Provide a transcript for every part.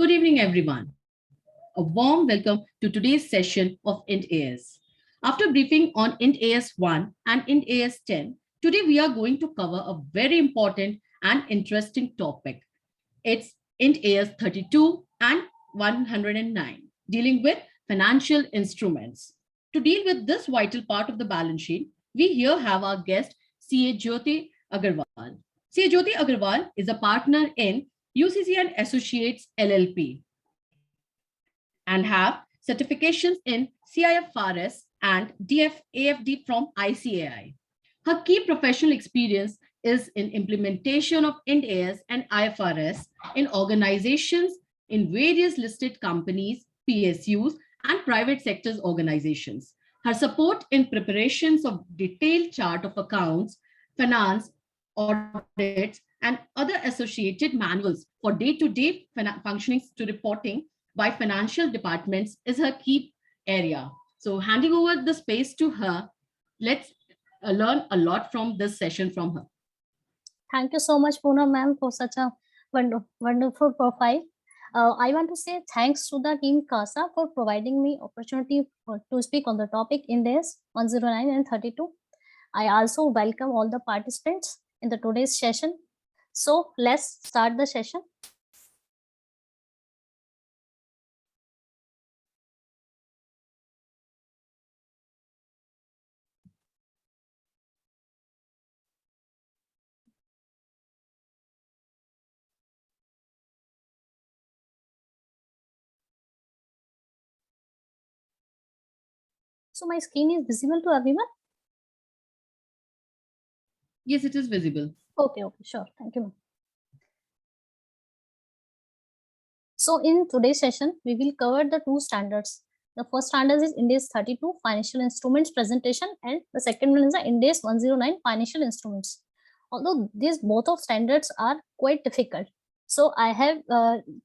Good evening, everyone. A warm welcome to today's session of INT AS. After briefing on INT AS 1 and INT AS 10, today we are going to cover a very important and interesting topic. It's INT AS 32 and 109, dealing with financial instruments. To deal with this vital part of the balance sheet, we here have our guest, CA Jyoti Agarwal. CA Jyoti Agarwal is a partner in UCC and Associates LLP and have certifications in CIFRS and DFAFD from ICAI. Her key professional experience is in implementation of INT AS and IFRS in organizations in various listed companies, PSUs, and private sectors organizations. Her support in preparations of detailed chart of accounts, finance, audits, and other associated manuals for day-to-day functionings to reporting by financial departments is her key area. So handing over the space to her, let's learn a lot from this session from her. Thank you so much, Poonam ma'am, for such a wonderful profile. I want to say thanks to the team CASA for providing me opportunity to speak on the topic INT AS 109 and 32. I also welcome all the participants in the today's session. So let's start the session. So my screen is visible to everyone? Yes, it is visible. Okay, sure. Thank you. So in today's session, we will cover the two standards. The first standard is INT AS 32 financial instruments presentation, and the second one is the INT AS 109 financial instruments. Although these both of standards are quite difficult, so I have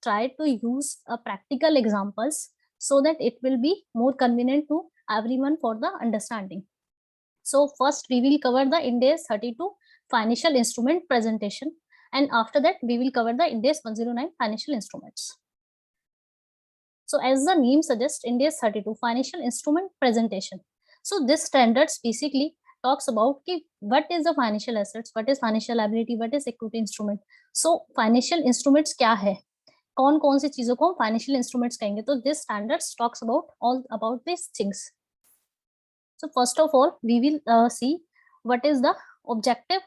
tried to use practical examples so that it will be more convenient to everyone for the understanding. So first we will cover the INT AS 32 financial instrument presentation, and after that we will cover the INT AS 109 financial instruments. So as the name suggests, INT AS 32 financial instrument presentation. So this standards basically talks about what is the financial assets, what is financial liability, what is equity instrument. So financial instruments क्या है, कौन सी चीजों को हम financial instruments कहेंगे. तो this standards talks about all about these things. So first of all, we will see what is the objective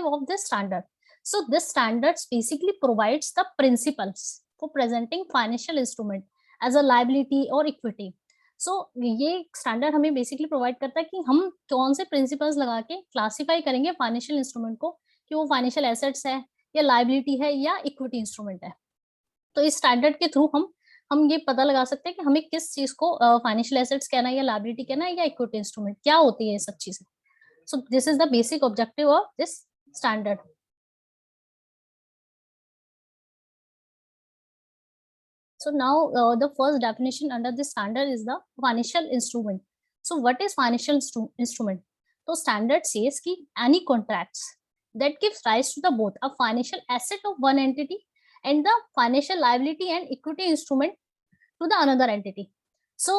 of this standard. So this standards basically provides the principles for presenting financial instrument as a liability or equity. So ये standard हमें basically provide करता है कि हम कौन से principles लगा के classify करेंगे financial instrument को कि वो financial assets है या liability है या equity instrument है. तो इस standard के through हम ये पता लगा सकते हैं कि हमें किस चीज को फाइनेंशियल एसेट्स कहना है या लायबिलिटी कहना है या इक्विटी इंस्ट्रूमेंट क्या होती है ये सब चीजें. सो this is the basic objective of this standard. So now the first definition under this standard is the financial instrument. So what is financial instrument? So standard says कि any contracts that gives rise to the both a financial asset of one entity and the financial liability and equity instrument to the another entity. So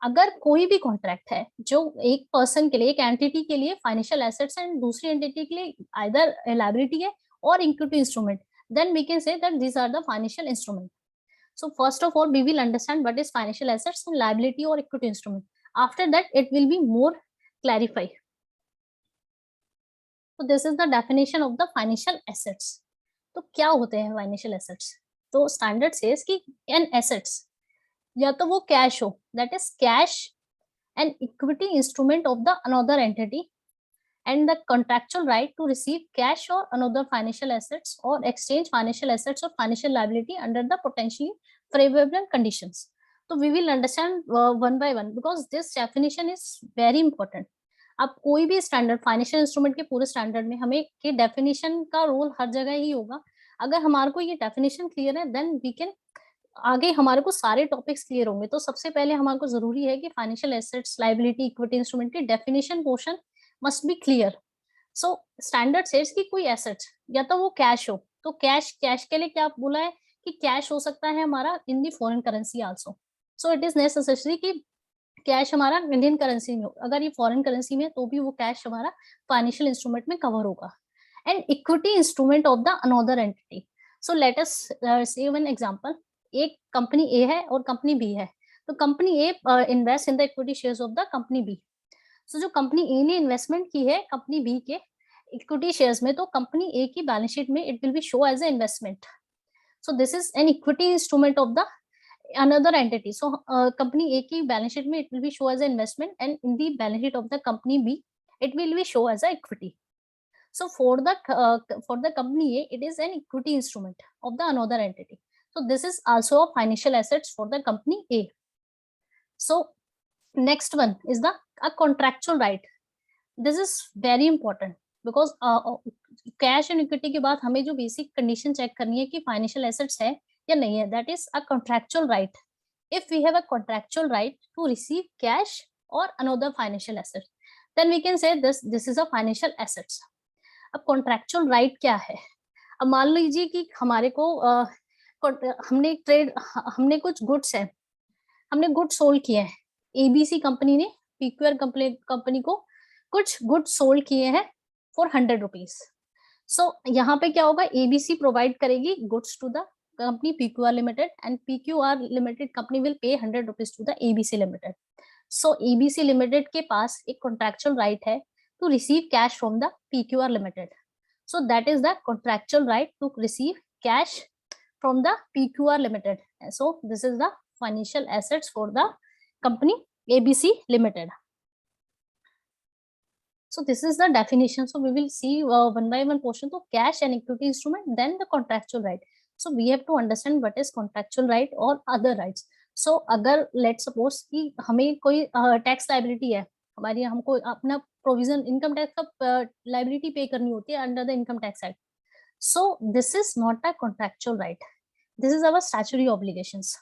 अगर कोई भी contract है जो एक person के लिए, एक एंटिटी के लिए फाइनेंशियल एसेट्स एंड दूसरी एंटिटी के लिए आइदर लायबिलिटी है और equity instrument, then we can say that these are the financial instrument. So first of all, we will understand what is financial assets and liability or equity instrument. After that, it will be more clarified. So this is the definition of the financial assets. तो क्या होते हैं financial assets? तो standard says कि N assets या तो वो cash हो, that is cash and equity instrument of the another entity and the contractual right to receive cash or another financial assets or exchange financial assets or financial liability under the potentially favorable conditions. So we will understand one by one because this definition is very important. अब कोई भी standard financial instrument के पूरे standard में हमें के definition का role हर जगह ही होगा. अगर हमारे को ये डेफिनेशन क्लियर है देन वी कैन आगे हमारे को सारे टॉपिक्स क्लियर होंगे. तो सबसे पहले हमारे को जरूरी है कि financial assets, liability, equity instrument की definition portion must be clear. So standard says कि कोई एसेट्स या तो वो कैश हो, तो कैश के लिए क्या बोला है कि कैश हो सकता है हमारा in the foreign currency also. So it is necessary कि कैश हमारा इंडियन करेंसी में हो. अगर ये फॉरेन करेंसी में तो भी वो कैश हमारा फाइनेंशियल इंस्ट्रूमेंट में कवर होगा. And equity instrument of the another entity. So let us say one example. एक कंपनी ए है और कंपनी बी है. तो company A invest in the equity shares of the company B. So जो company A ने investment की है company B के इक्विटी शेयर्स में, तो कंपनी ए की बैलेंस शीट में it will be show as a investment. So this is an equity instrument of the another entity. So company A की balance sheet में it will be show as an investment, and in the balance sheet of the company B it will be show as a equity. So for the company A it is an equity instrument of the another entity. So this is also a financial assets for the company A. So next one is the a contractual right. This is very important because cash and equity के बाद हमें जो basic condition check करनी है कि financial assets है या नहीं है. That is a contractual right. If we have a contractual right to receive cash or another financial asset, then we can say this is a financial assets. अब contractual right क्या है? अब मान लीजिए कि हमारे को हमने कुछ गुड्स है, हमने गुड्स सोल्ड किए हैं. एबीसी कंपनी ने पीक्यूआर कंपनी को कुछ गुड्स सोल्ड किए हैं फॉर 100 रुपीज. सो यहाँ पे क्या होगा, एबीसी प्रोवाइड करेगी goods to the company PQR Limited, and PQR Limited company will pay 100 rupees to the ABC Limited. So ABC Limited के पास एक contractual right है to receive cash from the PQR Limited. So that is the contractual right to receive cash from the PQR Limited. So this is the financial assets for the company ABC Limited. So this is the definition. So we will see one by one portion. So cash and equity instrument, then the contractual right. So we have to understand what is contractual right or other rights. So अगर let's suppose कि हमें कोई tax liability है, हमारी हमको अपना provision income tax का liability pay करनी होती है under the income tax act. So this is not a contractual right. This is our statutory obligations.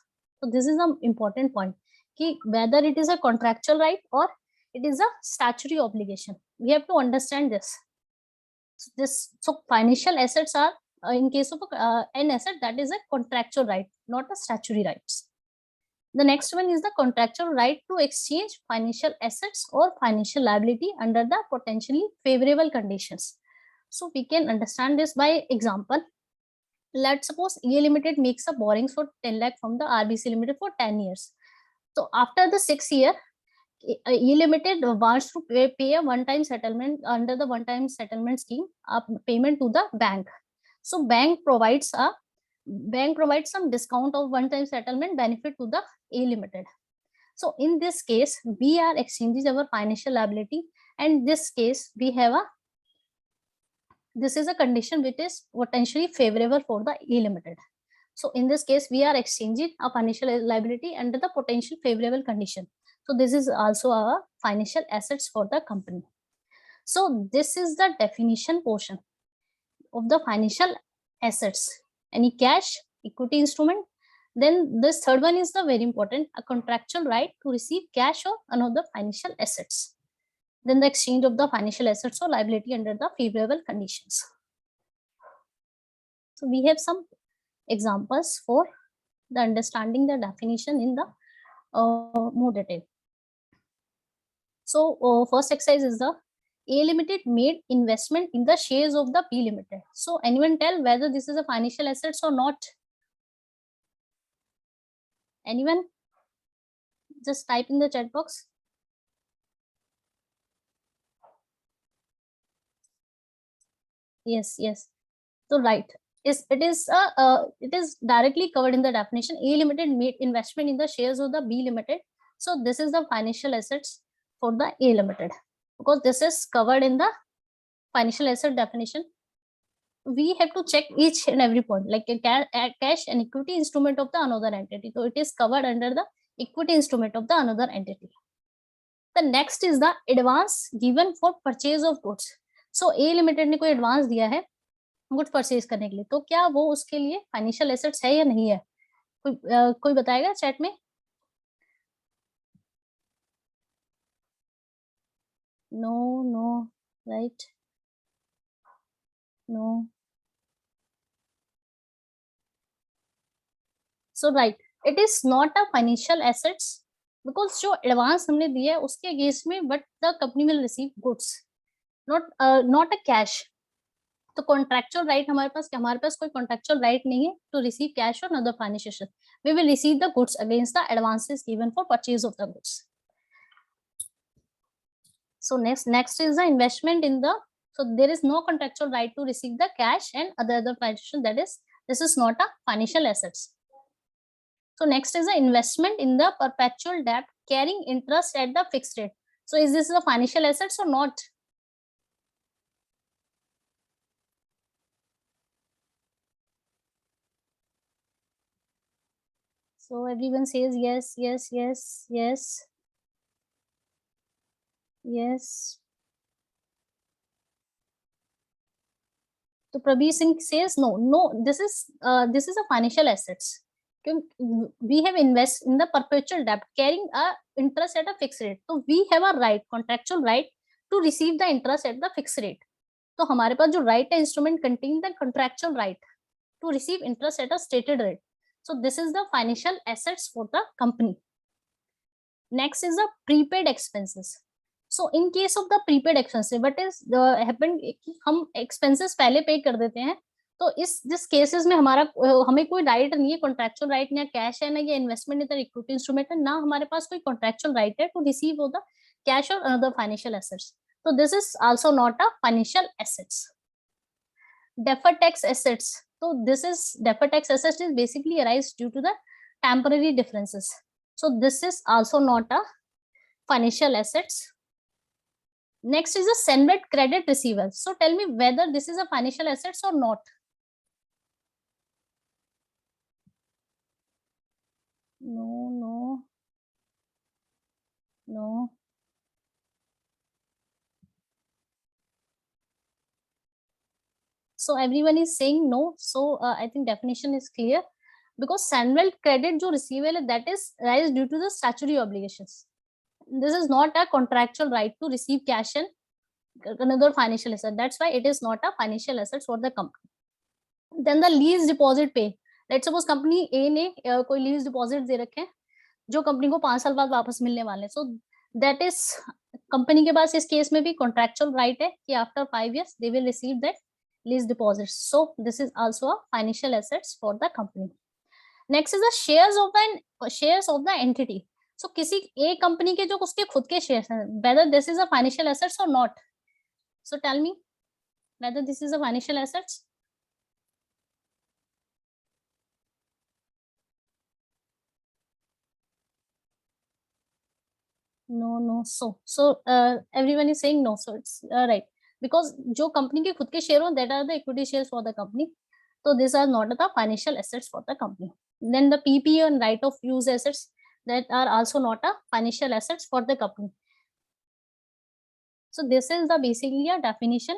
So this is the important point कि whether it is a contractual right or it is a statutory obligation. We have to understand this. So financial assets are in case of an asset, that is a contractual right, not a statutory rights. The next one is the contractual right to exchange financial assets or financial liability under the potentially favorable conditions. So we can understand this by example. Let's suppose A Limited makes a borrowings for 10 lakh from the RBC Limited for 10 years. So after the 6th year, E Limited wants to pay a one-time settlement under the one-time settlement scheme, payment to the bank. So bank provides some discount of one-time settlement benefit to the A Limited. So in this case, we are exchanging our financial liability, and this case we have this is a condition which is potentially favorable for the A Limited. So in this case, we are exchanging a financial liability under the potential favorable condition. So this is also our financial assets for the company. So this is the definition portion of the financial assets. Any cash, equity instrument. Then this third one is the very important, a contractual right to receive cash or another financial assets. Then the exchange of the financial assets or liability under the favorable conditions. So we have some examples for the understanding the definition in the more detail. So first exercise is the A Limited made investment in the shares of the B Limited. So anyone tell whether this is a financial assets or not? Anyone? Just type in the chat box. Yes. So right. It is directly covered in the definition. A Limited made investment in the shares of the B Limited. So this is the financial assets for the A Limited, because this is covered in the financial asset definition. We have to check each and every point, like a cash and equity instrument of the another entity. So it is covered under the equity instrument of the another entity. The next is the advance given for purchase of goods. So A Limited ने कोई advance दिया है good purchase करने के लिए, तो क्या वो उसके लिए फाइनेंशियल एसेट्स है या नहीं है? कोई बताएगा चैट में? No right, no. So right, it is not a financial assets because जो advance हमने दिया है उसके against में, but the company will receive goods, not a cash. तो कॉन्ट्रेक्चुअल राइट हमारे पास कोई कॉन्ट्रेक्चुअल राइट नहीं है टू रिसीव कैश और other financial, we will receive the goods against the advances given for purchase of the goods. So next is the investment in the, so there is no contractual right to receive the cash and other financial, that is, this is not a financial assets. So next is the investment in the perpetual debt carrying interest at the fixed rate. So is this a financial assets or not? So everyone says yes, yes, yes, yes, yes. So Prabir Singh says no. This is a financial assets. We have invest in the perpetual debt carrying a interest at a fixed rate. So we have a right, contractual right to receive the interest at the fixed rate. तो हमारे पास जो right है, instrument contain the contractual right to receive interest at a stated rate. So this is the financial assets for the company. Next is the prepaid expenses. So in case of the prepaid expenses, what is happened कि हम expenses पहले पे कर देते हैं, तो इस जिस केसेस में हमें कोई राइट नहीं है, कॉन्ट्रेक्चुअल राइट, ना कैश है, ना ये इन्वेस्टमेंट इधर इक्विटी इंस्ट्रूमेंट है, ना हमारे पास कोई कॉन्ट्रेक्चुअल राइट है टू रिसीव द कैश और अदर फाइनेंशियल एसेट्स. तो this is also not a financial assets. Deferred tax assets. So this is deferred tax assets is basically arise due to the temporary differences. So this is also not a financial assets. Next is a Senvet credit receiver. So tell me whether this is a financial assets or not. No. So everyone is saying no. So I think definition is clear, because Senvet credit जो receivable, that is rise due to the statutory obligations. This is not a contractual right to receive cash and another financial asset. That's why it is not a financial asset for the company. Then the lease deposit pay. Let's suppose company A ने कोई lease deposit दे रखे हैं जो company को 5 साल बाद वापस मिलने वाले हैं. So that is, कंपनी के पास इस केस में भी contractual right है कि after 5 years they will receive that lease deposits. So this is also a financial assets for the company. Next is the shares of the entity. So किसी एक company के जो उसके खुद के शेयर्स हैं, whether this is a financial assets or not. So tell me whether this is a financial assets. No. So everyone is saying no. So it's right, because जो company के खुद के शेयर हो, that are the equity shares for the company. So these are not the financial assets for the company. Then the PPE and right of use assets, that are also not a financial assets for the company. So this is the basically a definition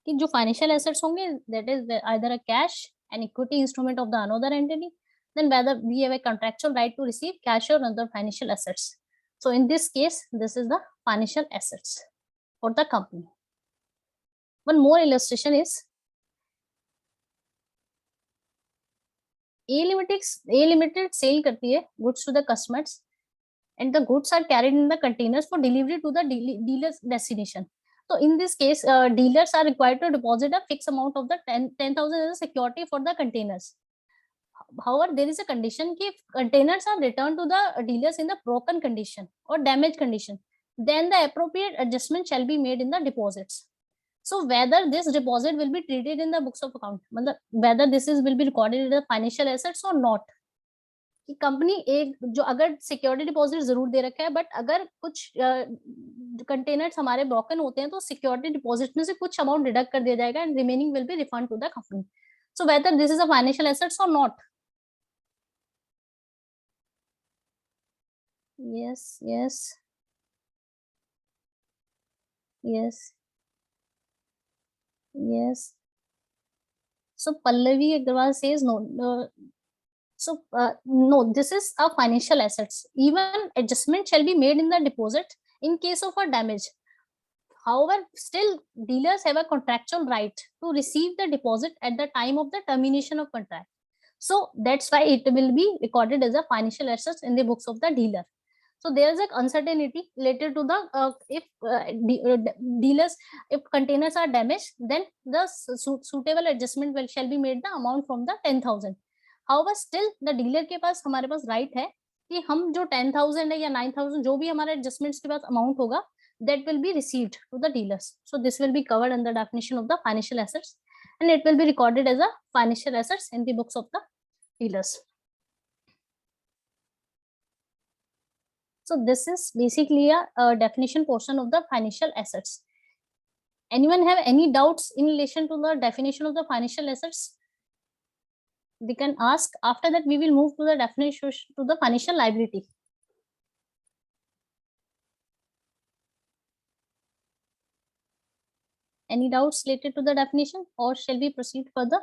कि जो financial assets होंगे, that is either a cash, an equity instrument of the another entity, then whether we have a contractual right to receive cash or other financial assets. So in this case, this is the financial assets for the company. One more illustration is A Limited sale करती है goods to the customers, and the goods are carried in the containers for delivery to the dealer's destination. So in this case, dealers are required to deposit a fixed amount of the 10,000 as a security for the containers. However, there is a condition कि if containers are returned to the dealers in the broken condition or damaged condition, then the appropriate adjustment shall be made in the deposits. So whether this deposit will be treated in the books of account, मतलब whether this is will be recorded in the financial assets or not. कि company एक जो अगर security deposit जरूर दे रखा है, but अगर कुछ कंटेनर्स हमारे ब्रोकन होते हैं तो सिक्योरिटी डिपॉजिट में से कुछ अमाउंट डिडक्ट कर दिया जाएगा and remaining will be refund to the company. So whether this is a financial assets और not. yes. So Pallavi Agarwal says no. So no, this is a financial assets. Even adjustment shall be made in the deposit in case of a damage. However, still dealers have a contractual right to receive the deposit at the time of the termination of contract. So that's why it will be recorded as a financial assets in the books of the dealer. So there is a uncertainty related to the dealers, if containers are damaged, then the suitable adjustment shall be made the amount from the 10,000. However, still the dealer के पास हमारे पास right है कि हम जो 10,000 है या 9,000 जो भी हमारे adjustments के पास amount होगा, that will be received to the dealers. So this will be covered under the definition of the financial assets, and it will be recorded as a financial assets in the books of the dealers. So this is basically a definition portion of the financial assets. Anyone have any doubts in relation to the definition of the financial assets? They can ask. After that, we will move to the definition to the financial liability. Any doubts related to the definition, or shall we proceed further?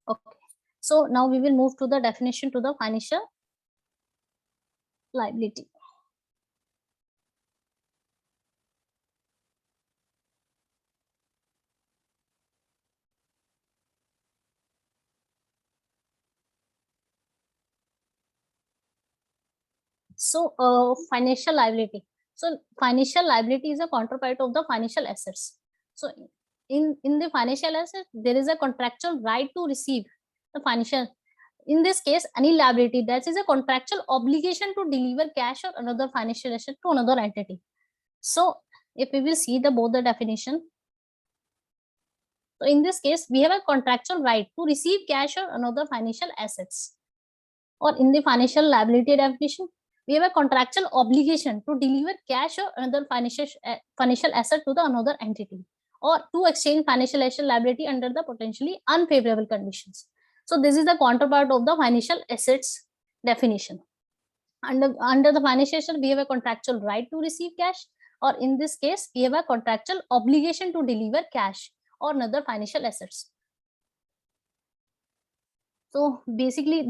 Okay. So now we will move to the definition to the financial liability. So financial liability. So financial liability is a counterpart of the financial assets. So in the financial asset, there is a contractual right to receive the financial. In this case, any liability, that is a contractual obligation to deliver cash or another financial asset to another entity. So if we will see the both the definition, so in this case, we have a contractual right to receive cash or another financial assets. Or in the financial liability definition, we have a contractual obligation to deliver cash or another financial asset to the another entity, or to exchange financial asset liability under the potentially unfavorable conditions. So this is the counterpart of the financial assets definition. Under the financial asset, we have a contractual right to receive cash, or in this case, we have a contractual obligation to deliver cash or another financial assets. So basically,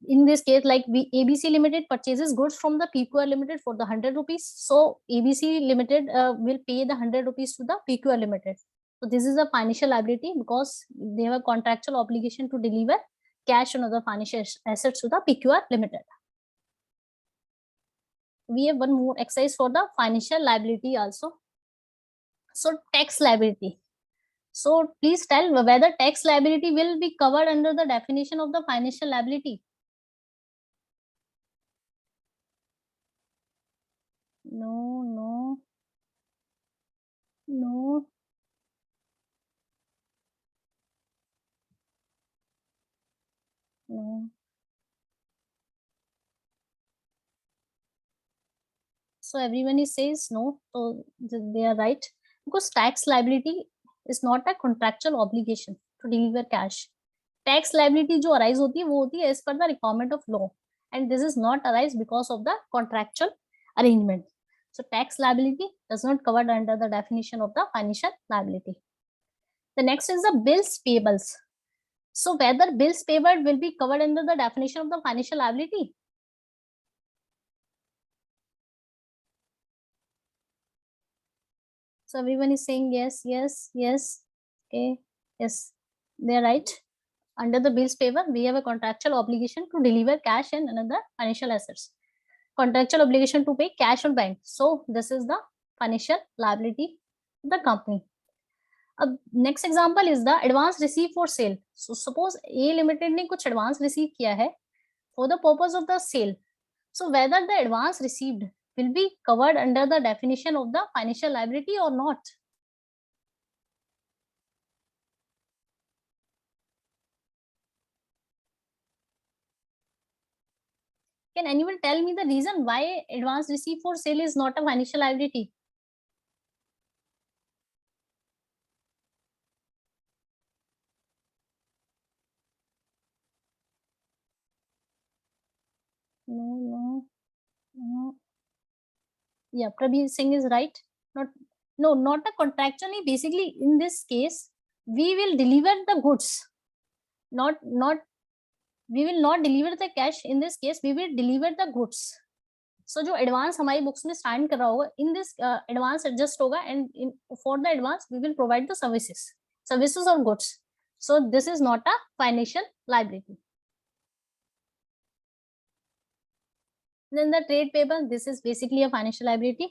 in this case, like ABC Limited purchases goods from the PQR Limited for the 100 rupees. So ABC Limited will pay the 100 rupees to the PQR Limited. So this is a financial liability because they have a contractual obligation to deliver cash and other financial assets to the PQR Limited. We have one more exercise for the financial liability also. So tax liability. So please tell whether tax liability will be covered under the definition of the financial liability. No, no, no. No. So everyone is says no, so they are right, because tax liability is not a contractual obligation to deliver cash. Tax liability जो arise होती है वो होती है as per the requirement of law, and this is not arise because of the contractual arrangement. So tax liability does not covered under the definition of the financial liability. The next is the bills payables. So whether bills payable will be covered under the definition of the financial liability. So everyone is saying yes, yes, yes. Okay, yes, they're right. Under the bills payable, we have a contractual obligation to deliver cash and another financial assets. Contractual obligation to pay cash on bank. So this is the financial liability of the company. Next example is the advance received for sale. So suppose A Limited ने कुछ advance receive किया है for the purpose of the sale. So whether the advance received will be covered under the definition of the financial liability or not. Can anyone tell me the reason why advance received for sale is not a financial liability? No. Yeah, Prabir Singh is right. Not a contractually. Basically, in this case, we will deliver the goods. We will not deliver the cash. In this case, we will deliver the goods. सो जो advance हमारी books में stand कर रहा होगा, in this advance adjust होगा, and for the advance we will provide the services और goods. So this is not a financial liability. Then the trade paper, this is basically a financial liability.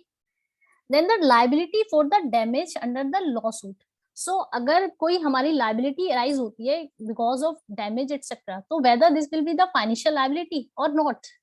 Then the liability for the damage under the lawsuit. So अगर कोई हमारी liability arise होती है because of damage etc. तो whether this will be the financial liability or not.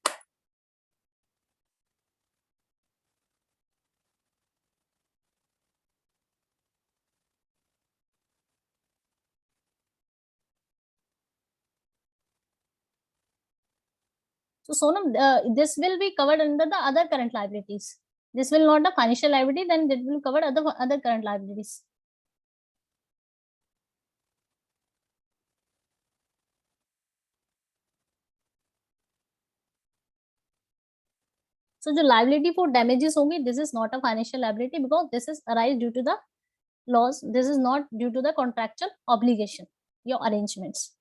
So Sonam, this will be covered under the other current liabilities. This will not the financial liability, then it will cover other current liabilities. So जो liability for damages होंगी, this is not a financial liability because this is arise due to the laws. This is not due to the contractual obligation, your arrangements.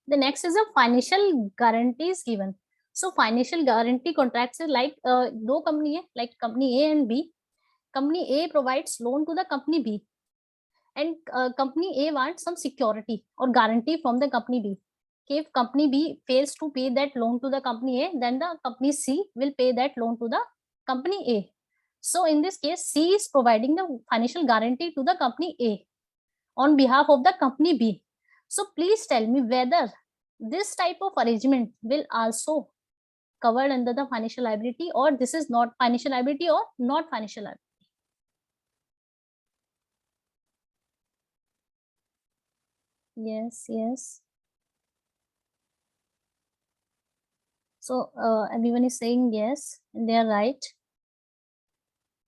The next is a financial guarantees given. So financial guarantee contracts is like दो company है, like company A and B. Company A provides loan to the company B, and company A wants some security or guarantee from the company B. If company B fails to pay that loan to the company A, then the company C will pay that loan to the company A. So in this case, C is providing the financial guarantee to the company A on behalf of the company B. So please tell me whether this type of arrangement will also covered under the financial liability, or this is not financial liability or not financial liability. Yes, yes. So everyone is saying yes, and they are right.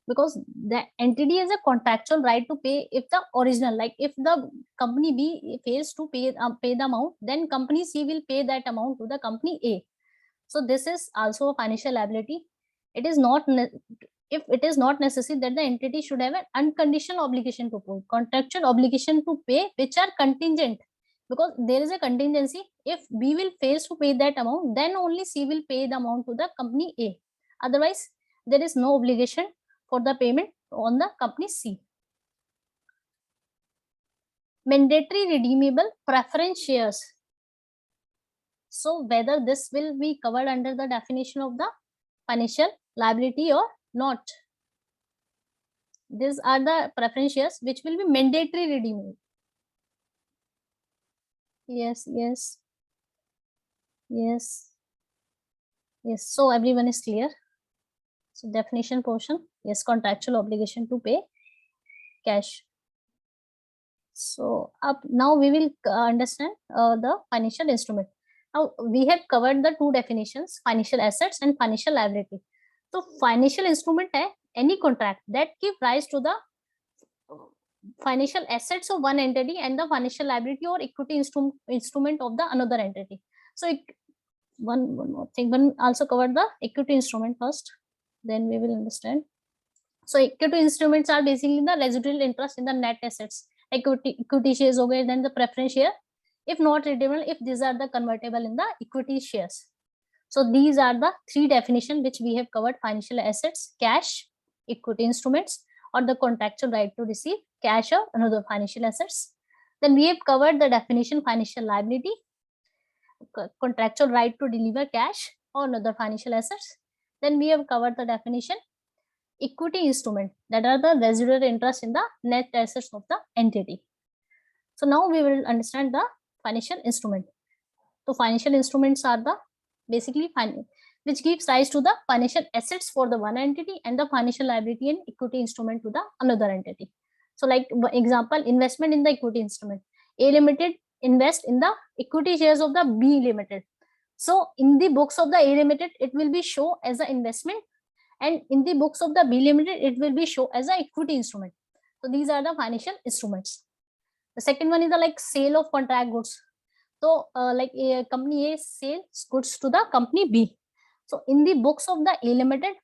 Because the entity has a contractual right to pay if the original, like if the company B fails to pay the amount, then company C will pay that amount to the company A. So this is also a financial liability. It is not if it is not necessary that the entity should have an unconditional obligation to pay, contractual obligation to pay, which are contingent, because there is a contingency. If B will fail to pay that amount, then only C will pay the amount to the company A. Otherwise, there is no obligation for the payment on the company C. Mandatory redeemable preference shares. So whether this will be covered under the definition of the financial liability or not. These are the preference shares which will be mandatory redeemable. Yes, yes, yes, yes. So everyone is clear. So definition portion, yes, contractual obligation to pay cash. So up now we will understand the financial instrument. Now we have covered the two definitions, financial assets and financial liability. So financial instrument है any contract that give rise to the financial assets of one entity and the financial liability or equity instrument of the another entity. So one more thing, one also covered the equity instrument first, then we will understand. So equity instruments are basically the residual interest in the net assets. Equity shares हो गए, then the preference share, if not redeemable, if these are the convertible in the equity shares. So these are the three definitions which we have covered: financial assets, cash, equity instruments, or the contractual right to receive cash or another financial assets. Then we have covered the definition financial liability, contractual right to deliver cash or another financial assets. Then we have covered the definition equity instrument, that are the residual interest in the net assets of the entity. So now we will understand the financial instrument. So financial instruments are the basically which gives rise to the financial assets for the one entity and the financial liability and equity instrument to the another entity. So like example, investment in the equity instrument. A Limited invest in the equity shares of the B Limited. So in the books of the A Limited, it will be shown as an investment, and in the books of the B Limited, it will be shown as an equity instrument. So these are the financial instruments. The second one is the like sale of contract goods. So like a company A sells goods to the company B. So in the books of the A Limited,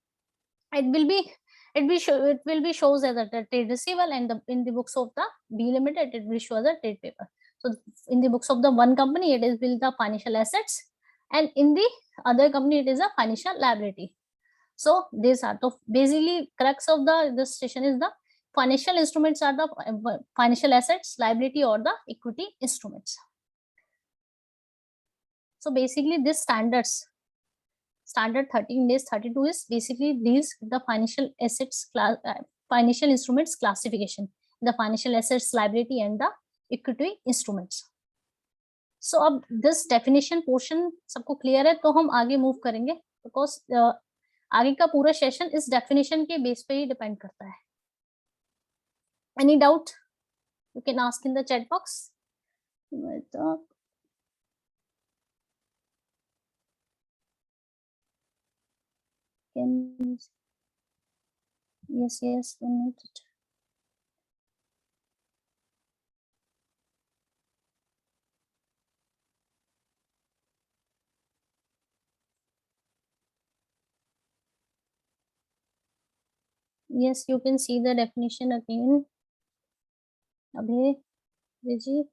it will be shows as a trade receivable, and in the books of the B Limited, it will show as a trade paper. So in the books of the one company, it is will the financial assets, and in the other company, it is a financial liability. So these are the basically crux of this session is the financial instruments are the financial assets, liability, or the equity instruments. So basically this standard 13 days 32 is basically deals with the financial assets financial instruments classification, the financial assets, liability, and the equity instruments. So अब this definition portion सबको clear है, तो हम आगे move करेंगे because आगे का पूरा सेशन इस डेफिनेशन के बेस पे ही डिपेंड करता है. Any doubt? You can ask in the chat box. Yes, 1 minute. Yes, you can see the definition again. Abhay, Vijay,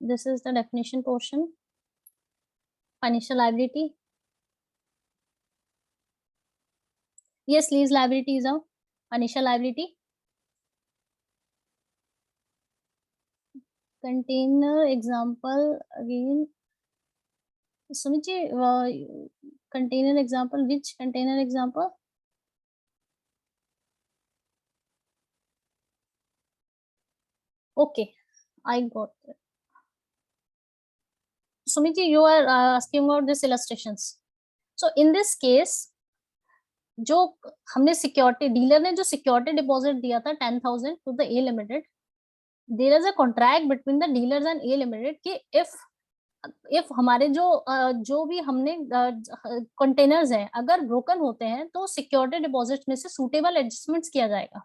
this is the definition portion. Financial liability. Yes, lease liability is a financial liability. Container example again. Sumichi, container example, which container example? Okay, I got it. Sumiti, you are asking about this illustrations. So in this case, जो हमने security dealer ने जो security deposit दिया था 10,000 to the A limited, there is a contract between the dealers and A limited कि if हमारे जो भी हमने कंटेनर्स हैं अगर ब्रोकन होते हैं तो सिक्योरिटी डिपॉजिट में से सूटेबल एडजस्टमेंट्स किया जाएगा.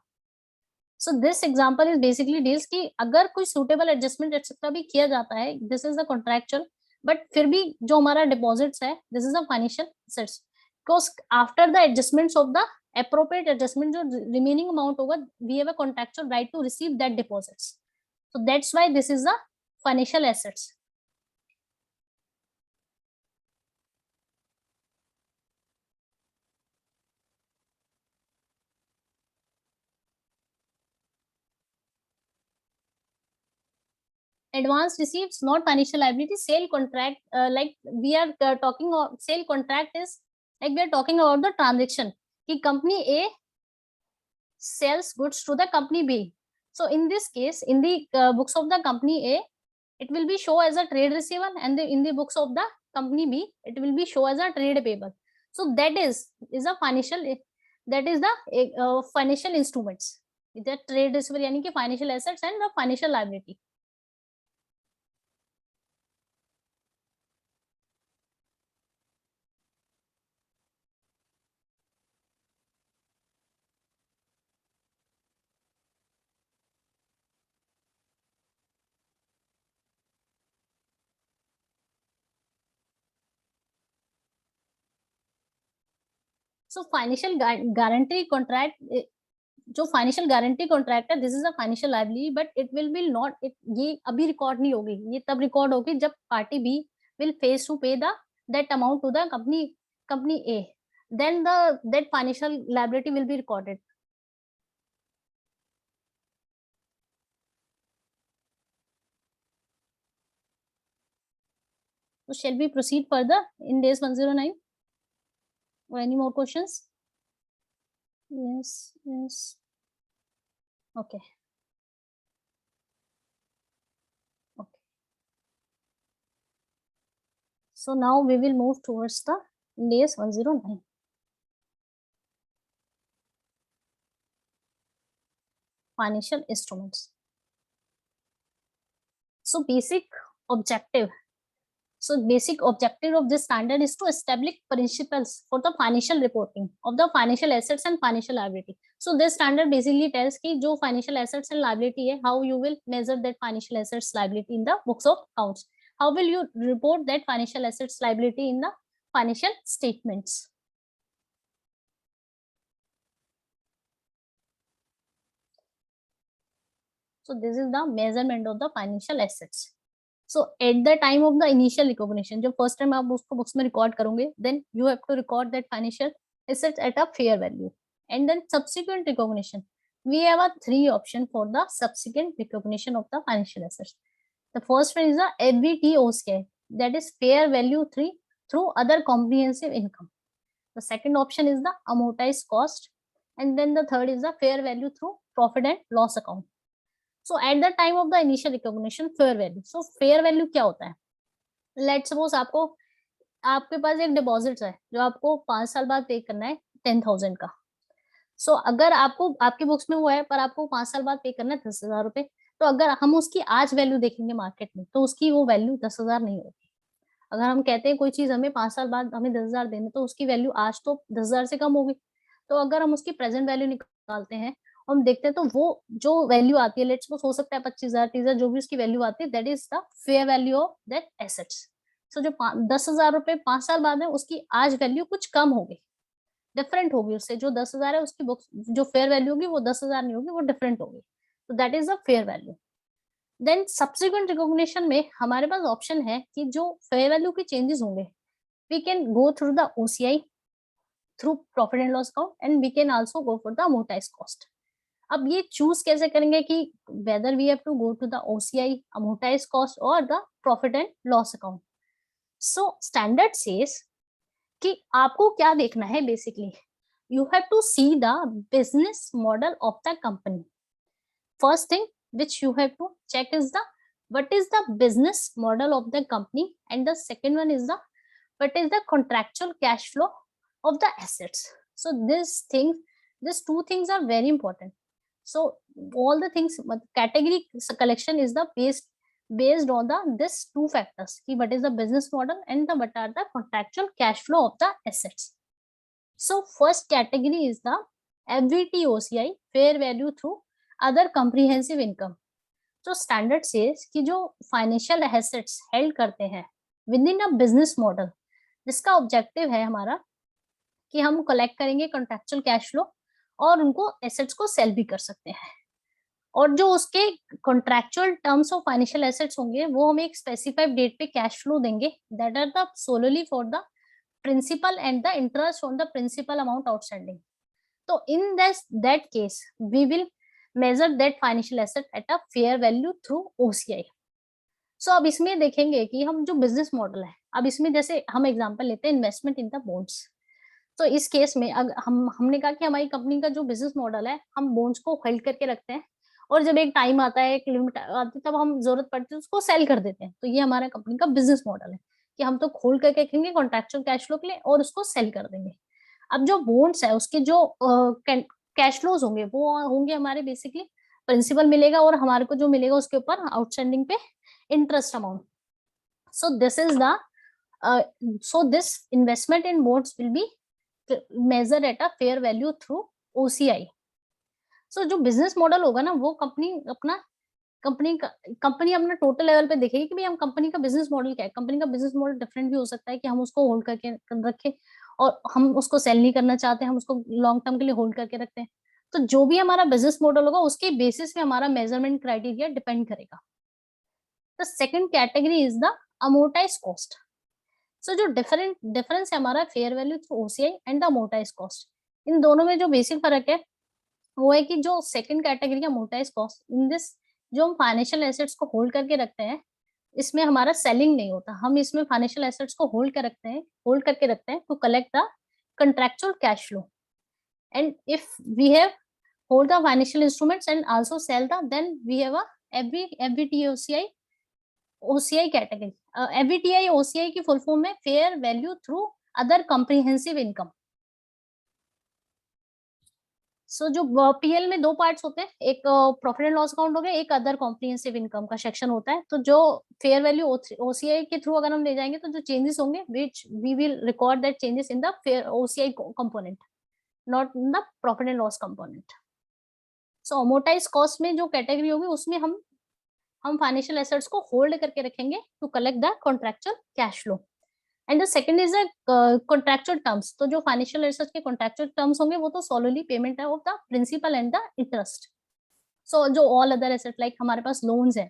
So this example is basically deals कि अगर कोई सूटेबल एडजस्टमेंट एक्सेट्रा भी किया जाता है, this is the contractual, but फिर भी जो हमारा डिपॉजिट्स है this is a financial assets, because after the adjustments of the appropriate adjustment जो remaining amount होगा, we have a contractual right to receive that deposits. So that's why this is the financial assets. Advance receipts not financial liability. Sale contract, like we are talking about sale contract is like we are talking about the transaction ki company A sells goods to the company B. So in this case, in the books of the company A, it will be show as a trade receivable, and in the books of the company B, it will be show as a trade payable. So that is a financial, that is the financial instruments. The trade receivable yani ki financial assets and the financial liability. So financial guarantee contract, जो financial guarantee contract है, this is a financial liability, but it will B not, ये अभी record नहीं होगी, ये तब record होगी जब party B will face to pay that amount to the company A, then that financial liability will be recorded. So shall we proceed further in days 109 or any more questions? Yes. Okay. So now we will move towards the days 109. Financial instruments. So basic objective of this standard is to establish principles for the financial reporting of the financial assets and financial liability. So this standard basically tells ki jo financial assets and liability hai, how you will measure that financial assets liability in the books of accounts. How will you report that financial assets liability in the financial statements? So this is the measurement of the financial assets. So at the time of the initial recognition, जो first time आप उसको books में record करोगे, then you have to record that financial assets at a fair value. And then subsequent recognition, we have a 3 option for the subsequent recognition of the financial assets. The first one is the FVTOCI, that is fair value through other comprehensive income. The second option is the amortized cost, and then the third is the fair value through profit and loss account. So at the time of the initial recognition, fair value. So fair value क्या होता है? Let's suppose आपके पास एक deposit है जो आपको 5 साल बाद पे करना है 10,000 का. सो अगर आपके बुक्स में वो है पर आपको 5 साल बाद पे करना है 10,000 रुपए, तो अगर हम उसकी आज वैल्यू देखेंगे मार्केट में तो उसकी वो वैल्यू 10,000 नहीं होगी. अगर हम कहते हैं कोई चीज हमें 5 साल बाद हमें 10,000 देने, तो उसकी वैल्यू आज तो 10,000 से कम होगी. तो अगर हम उसकी प्रेजेंट वैल्यू निकालते हैं, हम देखते हैं तो वो जो वैल्यू आती है, लेट्स सपोज हो सकता है 25,000 30,000 जो भी उसकी वैल्यू आती है, that is the fair value of that assets. So जो 10,000 रुपए 5 साल बाद है उसकी आज वैल्यू कुछ कम होगी, डिफरेंट होगी उससे. जो 10,000 है उसकी बुक्स जो फेयर वैल्यू होगी वो 10,000 नहीं होगी, वो डिफरेंट होगी. तो that is the fair value. Then subsequent recognition में हमारे पास ऑप्शन है कि जो फेयर वैल्यू के चेंजेस होंगे, we can go through the OCI through profit and loss account, and we can also go for the amortised cost. अब ये चूज कैसे करेंगे कि whether we have to go to the OCI, amortized cost और the profit and loss account. So standard says कि आपको क्या देखना है. Basically you have to see the business model of the company. First thing which you have to check is the what is the business model of the company, and the second one is the what is the contractual cash flow of the assets. So these two things are very important. So all the things, category collection is the based on this two factors ki what is the business model and what are the contractual cash flow of the assets. So first category is the FVTOCI, fair value through other comprehensive income. तो standard says कि जो financial assets held करते हैं with in a business model, जिसका objective है हमारा कि हम कलेक्ट करेंगे कॉन्ट्रेक्चुअल कैश फ्लो और उनको एसेट्स को सेल भी कर सकते हैं. और जो उसके contractual terms of financial assets होंगे वो हमें एक स्पेसिफाइड डेट पे कैश फ्लो देंगे, that are the solely for the principal and the interest on the principal amount outstanding. तो in that case we will measure that financial asset at a fair value through OCI. So अब इसमें देखेंगे कि हम जो business model है, अब इसमें जैसे हम एग्जांपल लेते हैं इन्वेस्टमेंट इन द बॉन्ड्स. तो इस केस में हमने कहा कि हमारी कंपनी का जो बिजनेस मॉडल है, हम बॉन्ड्स को होल्ड करके रखते हैं और जब एक टाइम आता है, एक लिमिट आती है, तब हम जरूरत पड़ती है उसको सेल कर देते हैं. तो ये हमारा कंपनी का बिजनेस मॉडल है कि हम तो होल्ड करके रखेंगे कॉन्ट्रेक्चुअल कैश फ्लो के लिए और उसको सेल कर देंगे. अब जो बॉन्ड्स है उसके जो कैश फ्लोज होंगे वो होंगे हमारे बेसिकली प्रिंसिपल मिलेगा और हमारे को जो मिलेगा उसके ऊपर आउटस्टैंडिंग पे interest amount. So this investment in bonds will be measure at a fair value through OCI. So जो बिजनेस मॉडल होगा ना वो कंपनी अपना टोटल लेवल पे देखेगी कि भाई हम कंपनी का बिजनेस मॉडल क्या है. कंपनी का बिजनेस मॉडल डिफरेंट भी हो सकता है कि हम उसको होल्ड करके रखें और हम उसको सेल नहीं करना चाहते, हम उसको लॉन्ग टर्म के लिए होल्ड करके रखते हैं. तो जो भी हमारा बिजनेस मॉडल होगा उसके बेसिस पे हमारा मेजरमेंट क्राइटेरिया डिपेंड करेगा. The second category is the amortised cost. So जो डिफरेंस है हमारा fair value through OCI and the amortised cost, इन दोनों में जो बेसिक फर्क है वो है कि जो second category amortised cost, in this जो हम फाइनेंशियल एसेट्स को होल्ड करके रखते हैं इसमें हमारा सेलिंग नहीं होता. हम इसमें फाइनेंशियल एसेट्स को होल्ड करके रखते हैं to collect the contractual cash flow. And if we have hold the financial instruments and also sell them, then we have a FVTOCI OCI category. FVTI OCI की full form है fair value through other comprehensive income. सो जो PL में दो parts होते हैं, एक profit and loss account हो गया, एक अदर कॉम्प्रिहेंसिव इनकम का सेक्शन होता है. तो जो फेयर वैल्यू ओसीआई के थ्रू अगर हम ले जाएंगे तो जो चेंजेस होंगे which we will record that changes in the fair OCI component, not in the profit and loss component. So amortise cost में जो कैटेगरी होगी उसमें हम फाइनेंशियल एसेट्स को होल्ड करके रखेंगे to collect the contractual cash flow. And the second is contractual terms. तो जो फाइनेंशियल एसेट्स के कॉन्ट्रेक्चुअल टर्म्स होंगे वो तो सोलली पेमेंट है of the principal and the interest. So जो ऑल अदर एसेट लाइक हमारे पास लोन्स है,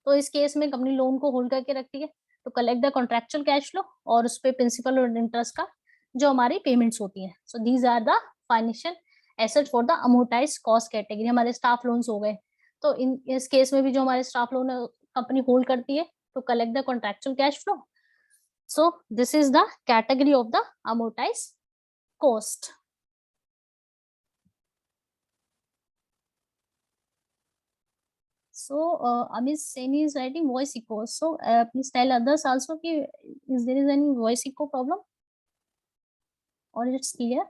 तो इस केस में कंपनी लोन को होल्ड करके रखती है to collect the contractual cash flow और उस पर प्रिंसिपल और इंटरेस्ट का जो हमारी पेमेंट्स होती हैं. So these are the financial asset for the amortised cost category. हमारे स्टाफ लोन्स हो गए, तो इन इस केस में भी जो हमारे स्टाफ लोन कंपनी होल्ड करती है to collect the contractual cash flow. So this is the category of the amortised cost. So Amish Saini is writing voice echo. So please tell others also ki is there is any voice echo problem or it's clear?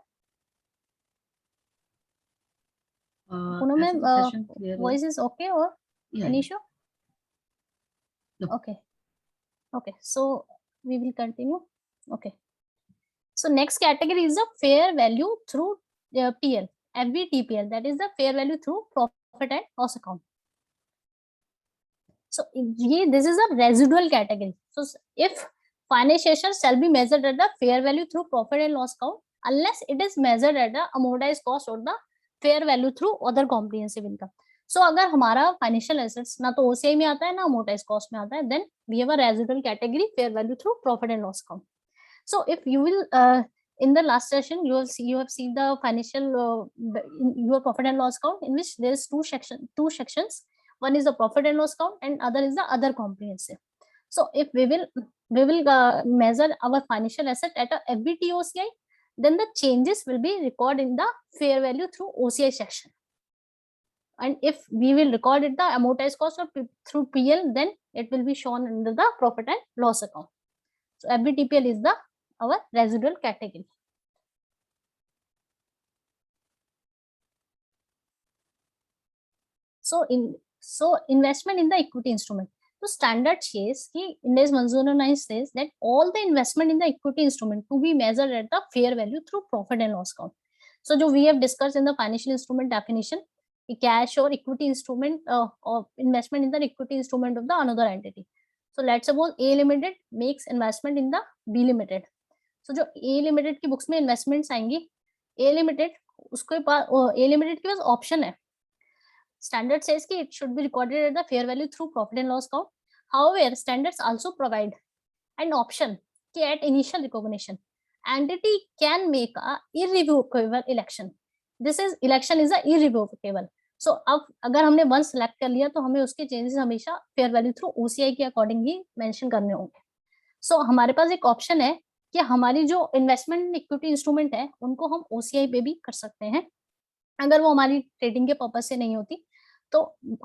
Poonam ma'am, voice is okay or any issue? No. Okay. Okay. So we will continue. Okay. So next category is the fair value through PL, FVTPL. That is the fair value through profit and loss account. So this is a residual category. So if financial shall be measured at the fair value through profit and loss account unless it is measured at the amortized cost or the fair value through other comprehensive income. So अगर हमारा financial assets ना तो OCI में आता है ना amortized cost में आता है, then we have a residual category fair value through profit and loss account. So if you will in the last session you have seen the financial your profit and loss account in which there is two sections. One is the profit and loss account and other is the other comprehensive. So if we will measure our financial asset at a FVT OCI, then the changes will be recorded in the fair value through OCI section. And if we will record it the amortized cost or through PL, then it will be shown under the profit and loss account. So FVTPL is the our residual category. So investment in the equity instrument. So standard says ki Ind AS 109 says that all the investment in the equity instrument to be measured at the fair value through profit and loss account. So जो we have discussed in the financial instrument definition, cash or equity instrument or investment in the equity instrument of the another entity. So let's suppose A Limited makes investment in the B Limited. So जो A Limited की books में investments आएंगी, A Limited उसके पास A Limited के पास option है. Standard says कि it should be recorded at the fair value through profit and loss account. However, standards also provide an option कि at initial recognition, entity can make a irrevocable election. This is election is a irrevocable. So अब अगर हमने one select कर लिया तो हमें उसके changes हमेशा fair value through OCI के according ही mention करने होंगे. So हमारे पास एक option है कि हमारी जो investment equity instrument है उनको हम OCI पे भी कर सकते हैं अगर वो हमारी ट्रेडिंग के पर्पज से नहीं होती तो.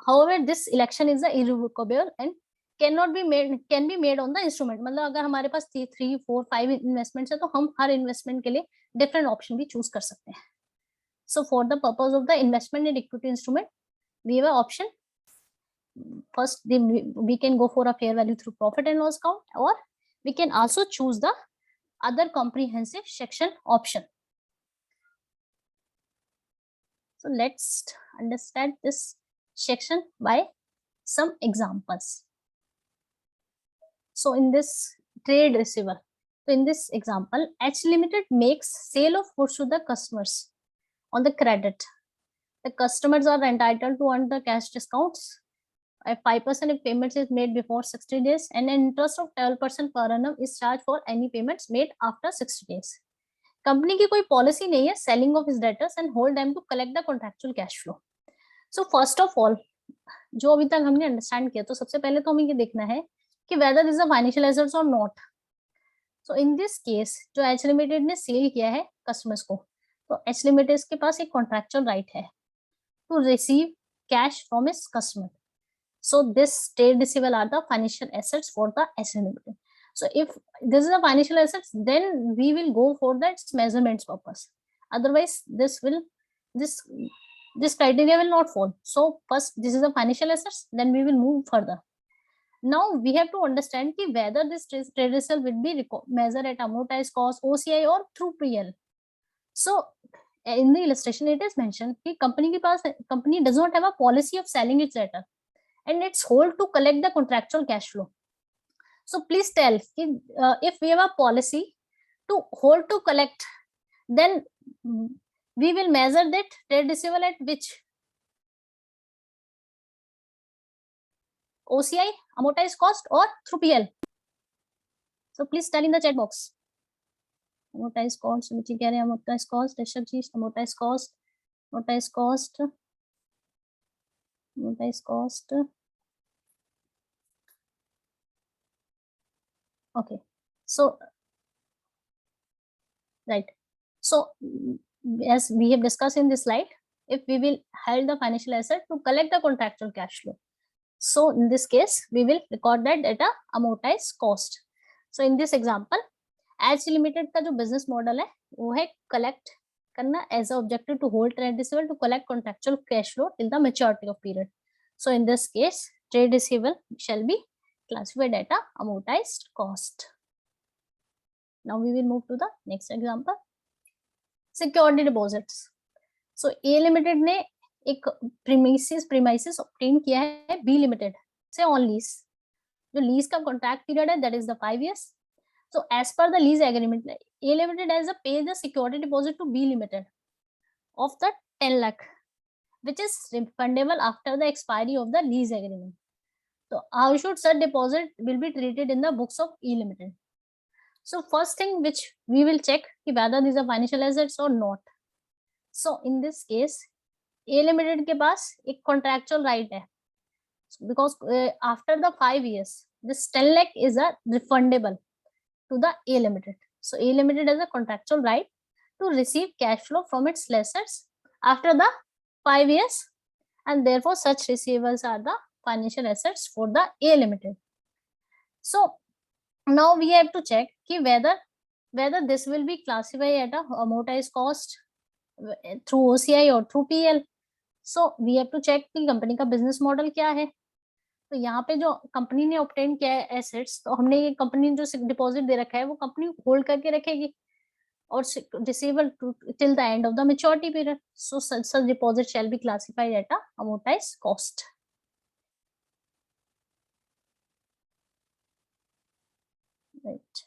however this election is irrevocable and can be made on the instrument. मतलब अगर हमारे पास 3, 4, 5 इन्वेस्टमेंट्स है तो हम हर इन्वेस्टमेंट के लिए डिफरेंट ऑप्शन भी चूज कर सकते हैं. So for the purpose of the investment in equity instrument, we have an option. First, we can go for a fair value through profit and loss account, or we can also choose the other comprehensive section option. So let's understand this section by some examples. So in this trade receiver, so in this example, H Limited makes sale of goods to the customers on the credit. The customers are entitled to earn the cash discounts at 5% if payments is made before 60 days, and an interest of 12% per annum is charged for any payments made after 60 days. Company की कोई policy नहीं है selling off his debtors and hold them to collect the contractual cash flow. So first of all जो अभी तक हमने understand किया तो सबसे पहले तो हमें ये देखना है कि whether this a financial assets और not. So in this case जो एच लिमिटेड ने सेल किया है कस्टमर्स को, तो एच लिमिटेड के पास एक कॉन्ट्रेक्चुअल राइट है to receive cash from his customer. So this trade receivable are the financial assets for the H limited. So if this is a financial assets, then we will go for that measurements purpose. Otherwise, this criteria will not fall. So first, this is a financial assets. Then we will move further. Now we have to understand ki whether this trade receivables will be measured at amortized cost, OCI, or through PL. So in the illustration, it is mentioned कि company does not have a policy of selling its debtor, and it's hold to collect the contractual cash flow. So please tell if we have a policy to hold to collect, then we will measure that trade receivable at which OCI, amortized cost, or through PL. So please tell in the chat box. amortized cost which कह रहे हैं amortized cost Rishabh ji amortized cost amortized cost amortized cost okay so right so as we have discussed in this slide if we will held the financial asset to collect the contractual cash flow so in this case we will record that at a amortized cost so in this example H limited का जो business model है वो है collect करना as a objective to hold trade receivable to collect contractual cash flow till the maturity of period so in this case trade receivable shall be classified at a amortized cost. Now we will move to the next example. Security deposits. So A Limited ने एक premises obtain किया है B Limited से on lease. जो lease का contract period है that is the 5 years. So as per the lease agreement, A Limited has to pay the security deposit to B Limited of the 10 lakh, which is refundable after the expiry of the lease agreement. So how should such deposit will be treated in the books of E Limited? So first thing which we will check whether these are financial assets or not. So in this case, A Limited के पास एक contractual right है because after the 5 years, this 10 lakh is a refundable to the A Limited. So A Limited has a contractual right to receive cash flow from its lessors after the 5 years and therefore such receivables are the financial assets for the A Limited. So now we have to check ki whether this will be classified at a amortized cost through OCI or through PL. So we have to check कि company का business model क्या है. तो यहाँ पे जो company ने obtain किया है एसेट्स तो हमने ये कंपनी जो डिपॉजिट दे रखा है वो कंपनी होल्ड करके रखेगी और receivable till the end of the maturity period so such deposit shall be classified at a amortised cost. Right.